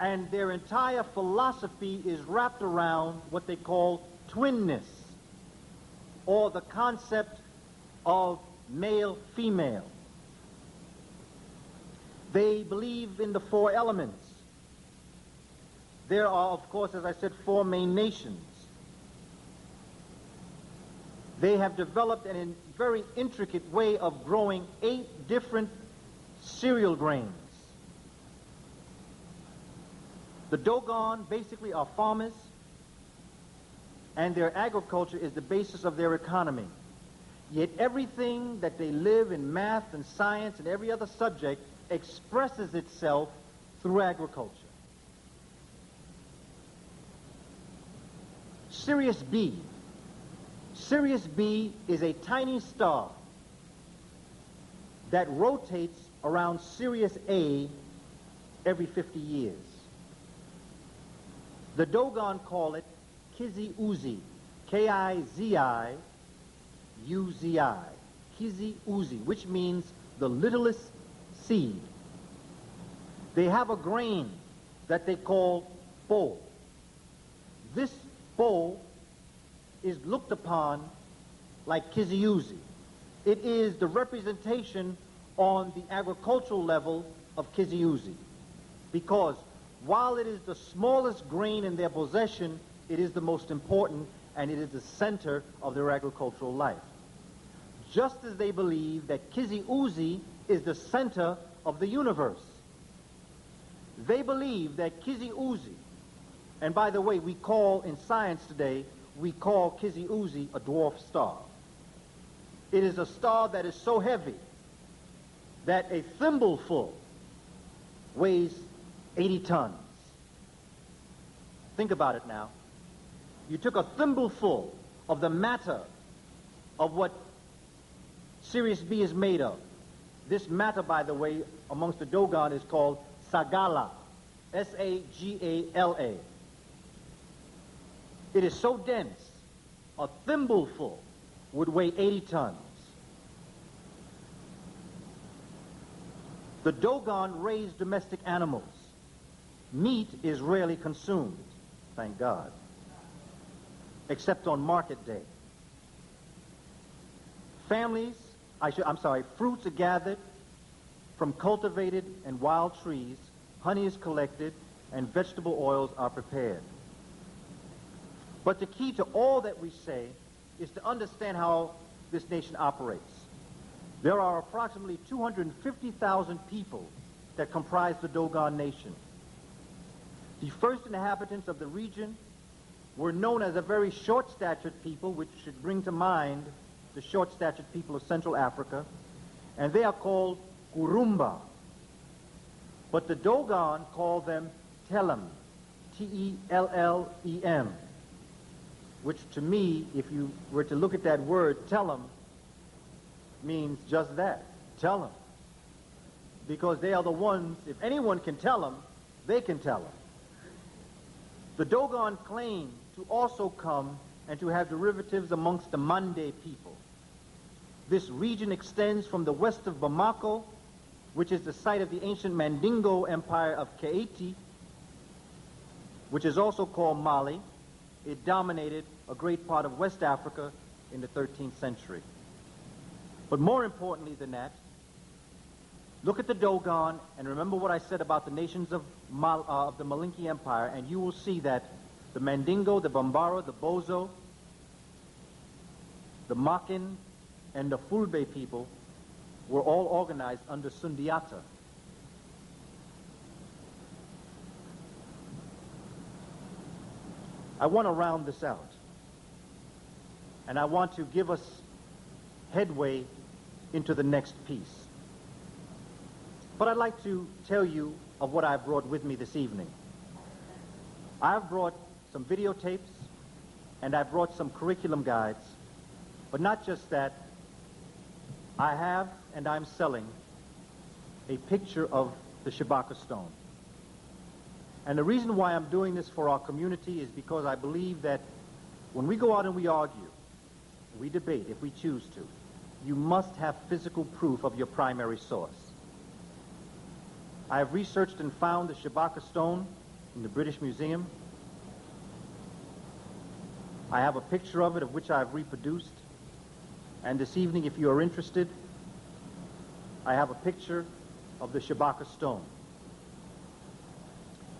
And their entire philosophy is wrapped around what they call twinness, or the concept of male-female. They believe in the 4 elements. There are, of course, as I said, 4 main nations. They have developed a very intricate way of growing 8 different cereal grains. The Dogon basically are farmers, and their agriculture is the basis of their economy. Yet everything that they live in, math and science and every other subject, expresses itself through agriculture. Sirius B. Sirius B is a tiny star that rotates around Sirius A every 50 years. The Dogon call it Kizi-Uzi, K-I-Z-I-U-Z-I, Kizi-Uzi, which means the littlest seed. They have a grain that they call bo. This bo is looked upon like Kizi-Uzi. It is the representation on the agricultural level of Kizi-Uzi, because while it is the smallest grain in their possession, it is the most important, and it is the center of their agricultural life. Just as they believe that Kizi-Uzi is the center of the universe. They believe that Kizi-Uzi, and by the way, we call in science today, we call Kizi-Uzi a dwarf star. It is a star that is so heavy that a thimbleful weighs 80 tons. Think about it now. You took a thimbleful of the matter of what Sirius B is made of. This matter, by the way, amongst the Dogon is called Sagala, S-A-G-A-L-A. It is so dense, a thimbleful would weigh 80 tons. The Dogon raise domestic animals. Meat is rarely consumed, thank God, except on market day. Fruits are gathered from cultivated and wild trees, honey is collected, and vegetable oils are prepared. But the key to all that we say is to understand how this nation operates. There are approximately 250,000 people that comprise the Dogon nation. The first inhabitants of the region were known as a very short-statured people, which should bring to mind the short-statured people of Central Africa, and they are called Kurumba. But the Dogon call them Tellem, T-E-L-L-E-M, which to me, if you were to look at that word, Tellem, means just that, tell them. Because they are the ones, if anyone can tell them, they can tell them. The Dogon claim to also come and to have derivatives amongst the Mande people. This region extends from the west of Bamako, which is the site of the ancient Mandingo Empire of Keiti, which is also called Mali. It dominated a great part of West Africa in the 13th century. But more importantly than that, look at the Dogon and remember what I said about the nations of the Malinke Empire, and you will see that the Mandingo, the Bambara, the Bozo, the Makin, and the Fulbe people were all organized under Sundiata. I want to round this out, and I want to give us headway into the next piece. But I'd like to tell you of what I've brought with me this evening. I've brought some videotapes, and I've brought some curriculum guides, but not just that. I have, and I'm selling, a picture of the Shabaka stone. And the reason why I'm doing this for our community is because I believe that When we go out and we argue, we debate if we choose to, you must have physical proof of your primary source. I have researched and found the Shabaka stone in the British Museum. I have a picture of it, of which I have reproduced. And this evening, if you are interested, I have a picture of the Shabaka stone.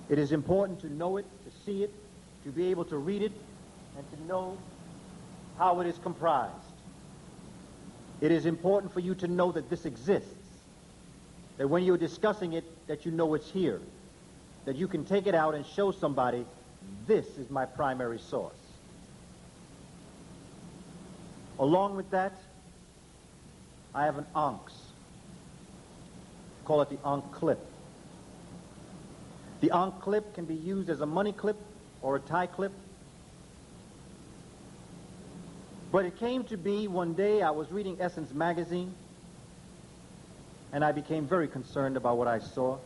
It is important to know it, to see it, to be able to read it, and to know how it is comprised. It is important for you to know that this exists, that when you're discussing it, that you know it's here, that you can take it out and show somebody, this is my primary source. Along with that, I have an onx. Call it the onk clip. The onk clip can be used as a money clip or a tie clip. But it came to be one day I was reading Essence magazine, and I became very concerned about what I saw.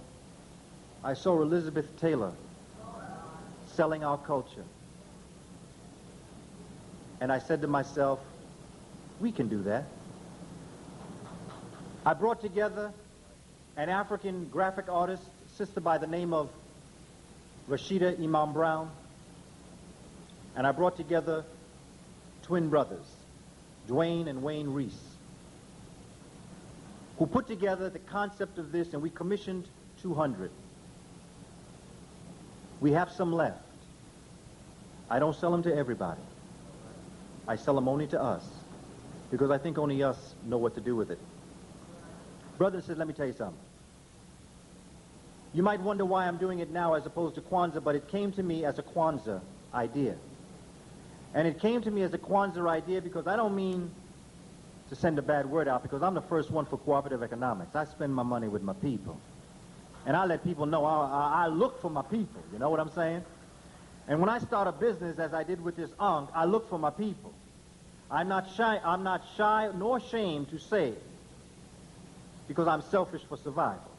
I saw Elizabeth Taylor selling our culture. And I said to myself, we can do that. I brought together an African graphic artist, sister by the name of Rashida Imam Brown, and I brought together twin brothers, Dwayne and Wayne Reese, who put together the concept of this, and we commissioned 200. We have some left. I don't sell them to everybody. I sell them only to us, because I think only us know what to do with it. Brother says, let me tell you something. You might wonder why I'm doing it now as opposed to Kwanzaa, but it came to me as a Kwanzaa idea. And it came to me as a Kwanzaa idea because I don't mean to send a bad word out, because I'm the first one for cooperative economics. I spend my money with my people. And I let people know I look for my people, you know what I'm saying? And when I start a business, as I did with this Ankh, I look for my people. I'm not shy nor ashamed to say it, because I'm selfish for survival.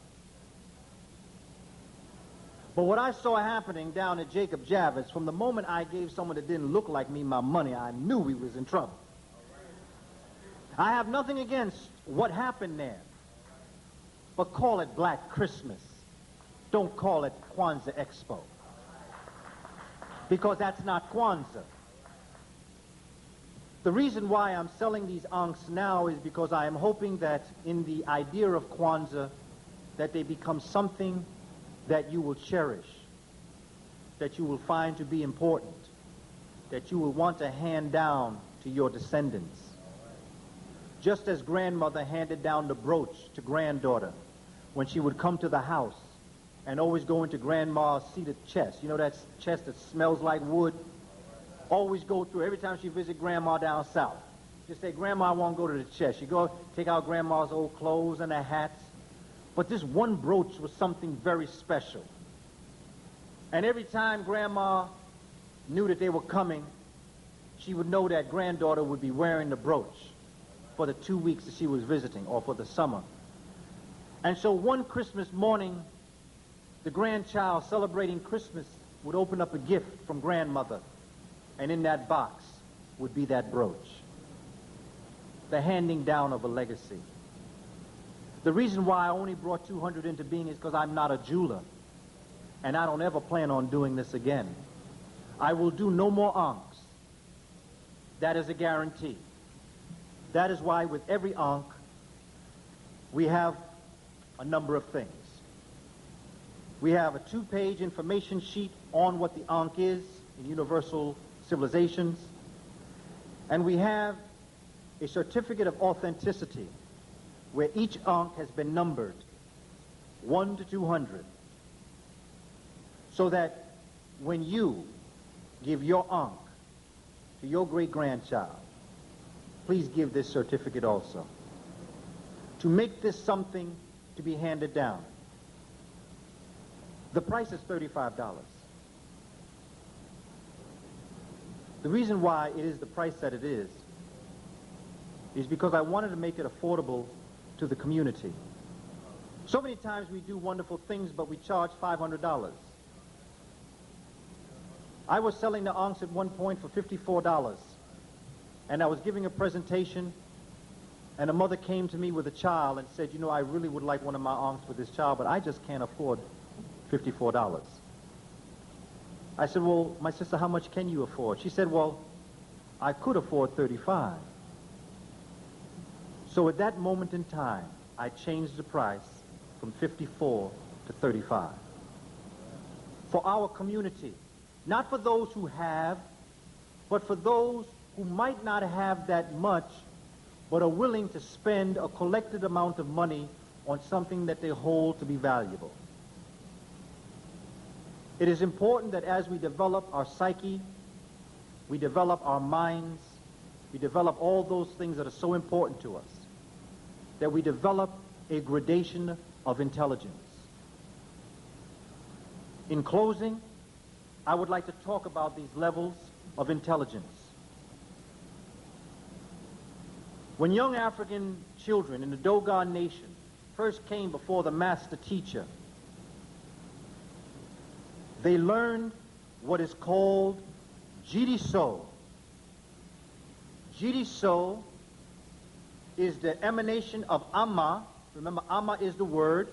But what I saw happening down at Jacob Javits, from the moment I gave someone that didn't look like me my money, I knew we was in trouble. I have nothing against what happened there, but call it Black Christmas. Don't call it Kwanzaa Expo, because that's not Kwanzaa. The reason why I'm selling these Ankhs now is because I am hoping that in the idea of Kwanzaa, that they become something that you will cherish, that you will find to be important, that you will want to hand down to your descendants. Just as grandmother handed down the brooch to granddaughter when she would come to the house and always go into grandma's seated chest. You know that chest that smells like wood? Always go through every time she visit grandma down south. Just say, Grandma, I won't go to the chest. You go take out grandma's old clothes and her hats. But this one brooch was something very special. And every time grandma knew that they were coming, she would know that granddaughter would be wearing the brooch for the 2 weeks that she was visiting, or for the summer. And so one Christmas morning, the grandchild celebrating Christmas would open up a gift from grandmother, and in that box would be that brooch, the handing down of a legacy. The reason why I only brought 200 into being is because I'm not a jeweler, and I don't ever plan on doing this again. I will do no more Ankhs. That is a guarantee. That is why with every Ankh, we have a number of things. We have a 2-page information sheet on what the Ankh is in universal civilizations, and we have a certificate of authenticity where each Ankh has been numbered 1 to 200, so that when you give your Ankh to your great-grandchild, please give this certificate also, to make this something to be handed down. The price is $35. The reason why it is the price that it is because I wanted to make it affordable to the community. So many times we do wonderful things, but we charge $500. I was selling the ankhs at one point for $54, and I was giving a presentation, and a mother came to me with a child and said, you know, I really would like one of my ankhs for this child, but I just can't afford $54. I said, well, my sister, how much can you afford? She said, well, I could afford 35. So at that moment in time, I changed the price from 54 to 35. For our community, not for those who have, but for those who might not have that much, but are willing to spend a collected amount of money on something that they hold to be valuable. It is important that as we develop our psyche, we develop our minds, we develop all those things that are so important to us, that we develop a gradation of intelligence. In closing, I would like to talk about these levels of intelligence. When young African children in the Dogon nation first came before the master teacher, they learned what is called Jidiso. Jidiso is the emanation of Amma. Remember, Amma is the word.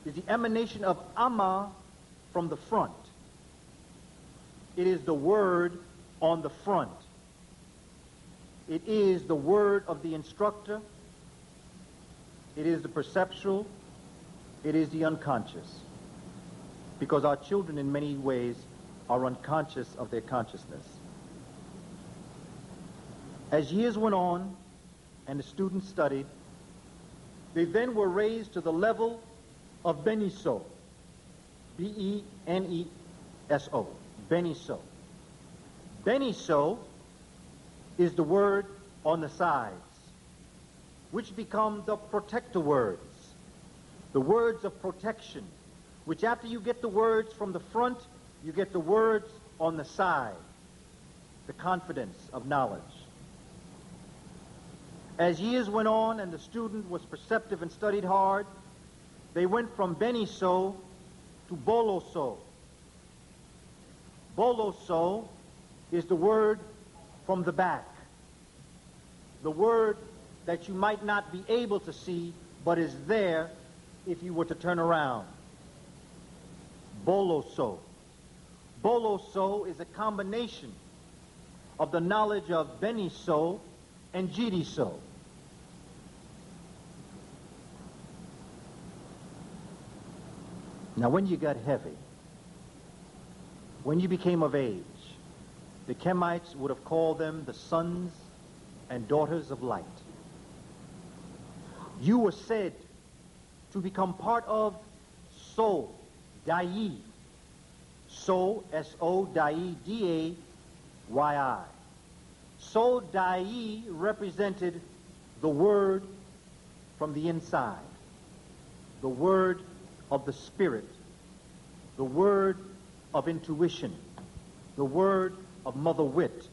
Is the emanation of Amma from the front. It is the word on the front. It is the word of the instructor. It is the perceptual. It is the unconscious. Because our children in many ways are unconscious of their consciousness. As years went on and the students studied, they then were raised to the level of Beniso. B-E-N-E-S-O. Beniso. Beniso is the word on the sides, which become the protector words, the words of protection, which after you get the words from the front, you get the words on the side, the confidence of knowledge. As years went on and the student was perceptive and studied hard, they went from Beniso to Boloso. Boloso is the word from the back, the word that you might not be able to see, but is there if you were to turn around. Boloso. Boloso is a combination of the knowledge of Beniso and Jidiso. Now, when you got heavy, when you became of age, the Kemites would have called them the sons and daughters of light. You were said to become part of So, Dai. So, S-O, Dai, D-A-Y-I. So, Dai represented the word from the inside, the word of the spirit, the word of intuition, the word of Mother Wit,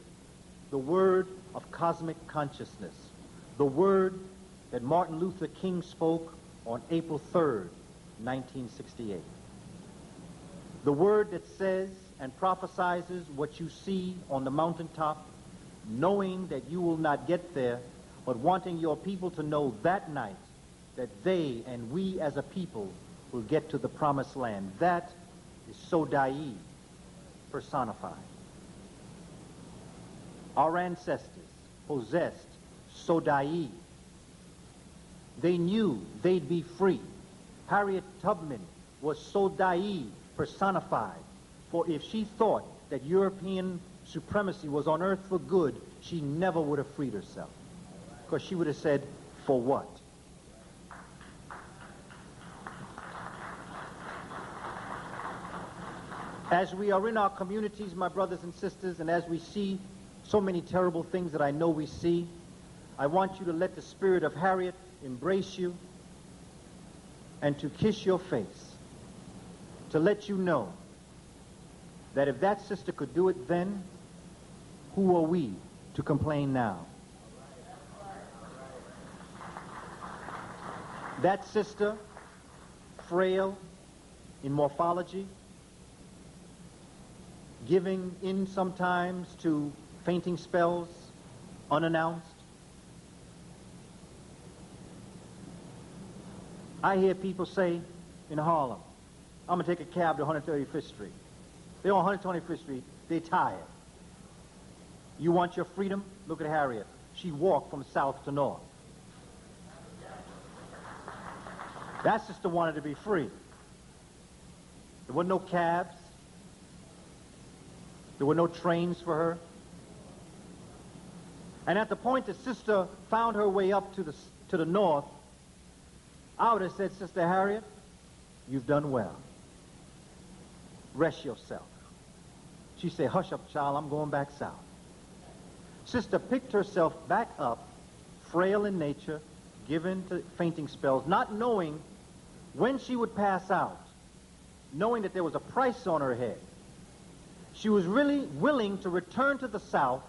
the word of cosmic consciousness, the word that Martin Luther King spoke on April 3rd, 1968. The word that says and prophesizes what you see on the mountaintop, knowing that you will not get there, but wanting your people to know that night that they and we as a people will get to the promised land. That is Sodai personified. Our ancestors possessed Sodai. They knew they'd be free. Harriet Tubman was Sodai personified. For if she thought that European supremacy was on earth for good, she never would have freed herself. Because she would have said, for what? As we are in our communities, my brothers and sisters, and as we see so many terrible things that I know we see, I want you to let the spirit of Harriet embrace you and to kiss your face, to let you know that if that sister could do it then, who are we to complain now? That sister, frail in morphology, giving in sometimes to fainting spells unannounced. I hear people say in Harlem, I'm going to take a cab to 135th Street. They're on 125th Street. They're tired. You want your freedom? Look at Harriet. She walked from south to north. That sister wanted to be free. There were no cabs. There were no trains for her. And at the point that sister found her way up to the north, I would have said, Sister Harriet, you've done well. Rest yourself. She said, hush up, child, I'm going back south. Sister picked herself back up, frail in nature, given to fainting spells, not knowing when she would pass out, knowing that there was a price on her head. She was really willing to return to the South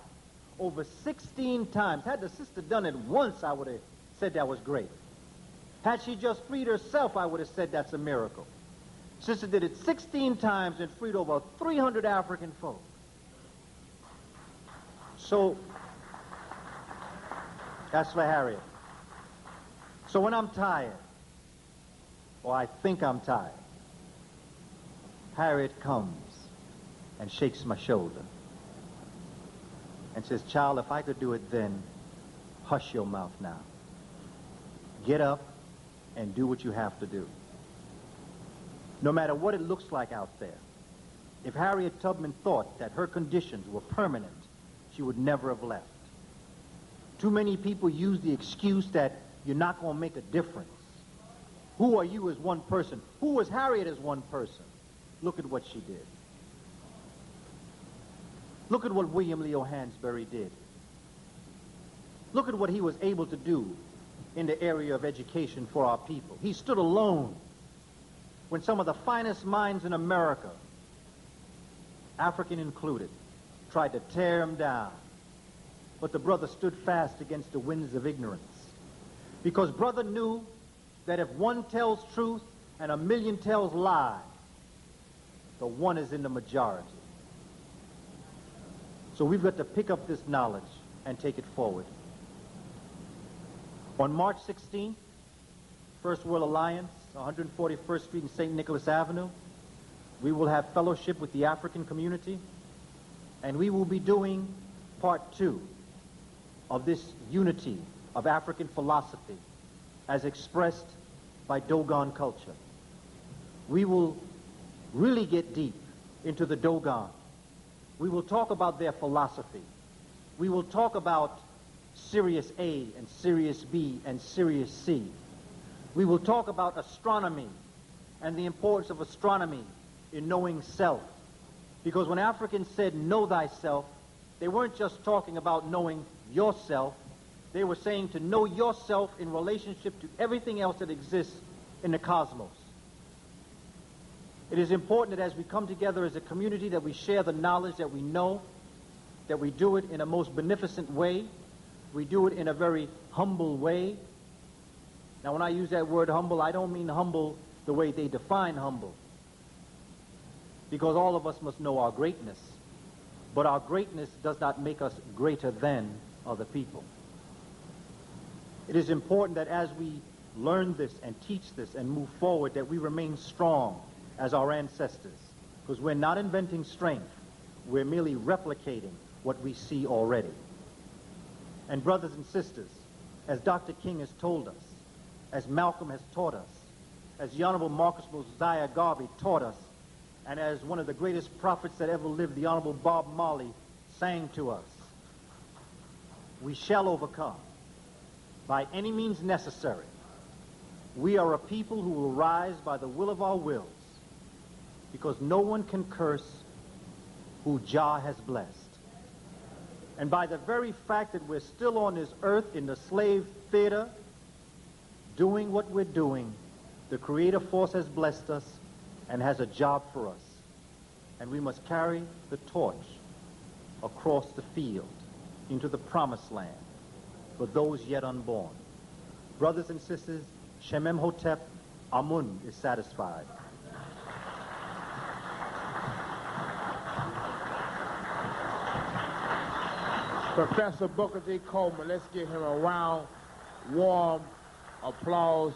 over 16 times. Had the sister done it once, I would have said that was great. Had she just freed herself, I would have said that's a miracle. Sister did it 16 times and freed over 300 African folk. So, that's for Harriet. So when I'm tired, or I think I'm tired, Harriet comes and shakes my shoulder and says, child, if I could do it then, hush your mouth now. Get up and do what you have to do. No matter what it looks like out there. If Harriet Tubman thought that her conditions were permanent, she would never have left. Too many people use the excuse that you're not going to make a difference. Who are you as one person? Who was Harriet as one person? Look at what she did. Look at what William Leo Hansberry did. Look at what he was able to do in the area of education for our people. He stood alone when some of the finest minds in America, African included, tried to tear him down. But the brother stood fast against the winds of ignorance. Because brother knew that if one tells truth and a million tells lie, the one is in the majority. So we've got to pick up this knowledge and take it forward. On March 16th, First World Alliance, 141st Street and St. Nicholas Avenue, we will have fellowship with the African community, and we will be doing part 2 of this unity of African philosophy as expressed by Dogon culture. We will really get deep into the Dogon. We will talk about their philosophy. We will talk about Sirius A and Sirius B and Sirius C. We will talk about astronomy and the importance of astronomy in knowing self. Because when Africans said, know thyself, they weren't just talking about knowing yourself. They were saying to know yourself in relationship to everything else that exists in the cosmos. It is important that as we come together as a community that we share the knowledge that we know, that we do it in a most beneficent way. We do it in a very humble way. Now, when I use that word humble, I don't mean humble the way they define humble. Because all of us must know our greatness. But our greatness does not make us greater than other people. It is important that as we learn this and teach this and move forward, that we remain strong as our ancestors. Because we're not inventing strength. We're merely replicating what we see already. And brothers and sisters, as Dr. King has told us, as Malcolm has taught us, as the Honorable Marcus Mosiah Garvey taught us, and as one of the greatest prophets that ever lived, the Honorable Bob Marley, sang to us, we shall overcome by any means necessary. We are a people who will rise by the will of our wills, because no one can curse who Jah has blessed. And by the very fact that we're still on this earth in the slave theater, doing what we're doing, the creative force has blessed us and has a job for us. And we must carry the torch across the field into the promised land for those yet unborn. Brothers and sisters, Shemem Hotep, Amun is satisfied. Professor Booker T. Coleman. Let's give him a round, warm applause.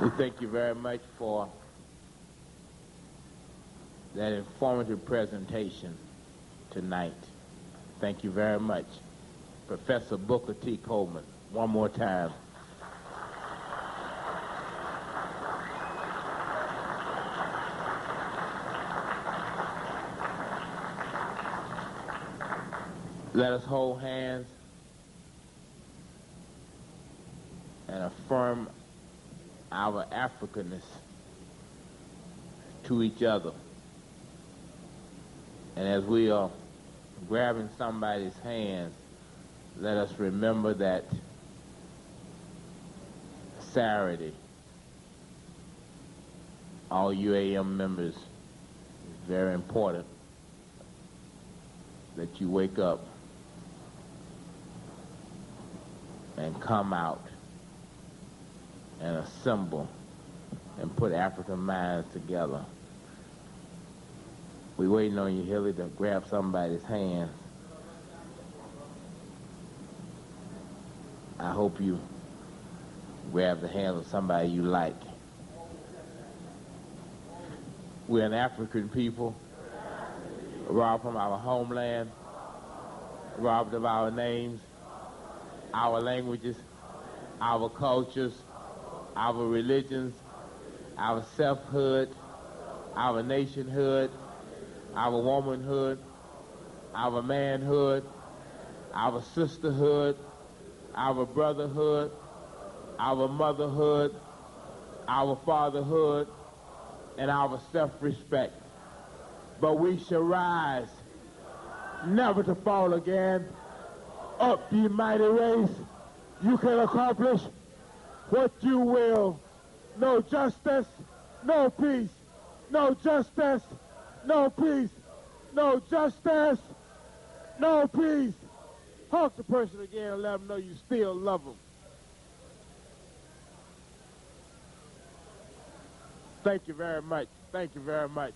We thank you very much for that informative presentation tonight. Thank you very much. Professor Booker T. Coleman, one more time. Let us hold hands and affirm our Africanness to each other. And as we are grabbing somebody's hands, let us remember that Saturday, all UAM members, it's very important that you wake up and come out and assemble and put African minds together. We're waiting on you, Hilly, to grab somebody's hand. I hope you grab the hand of somebody you like. We're an African people, robbed from our homeland, robbed of our names, our languages, our cultures, our religions, our selfhood, our nationhood, our womanhood, our manhood, our sisterhood, our brotherhood, our motherhood, our fatherhood, and our self-respect. But we shall rise, never to fall again. Up, ye mighty race, you can accomplish what you will. No justice, no peace. No justice, no peace. No justice, no peace. Hug the person again and let them know you still love them. Thank you very much. Thank you very much.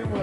Give me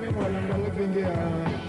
one, I'm gonna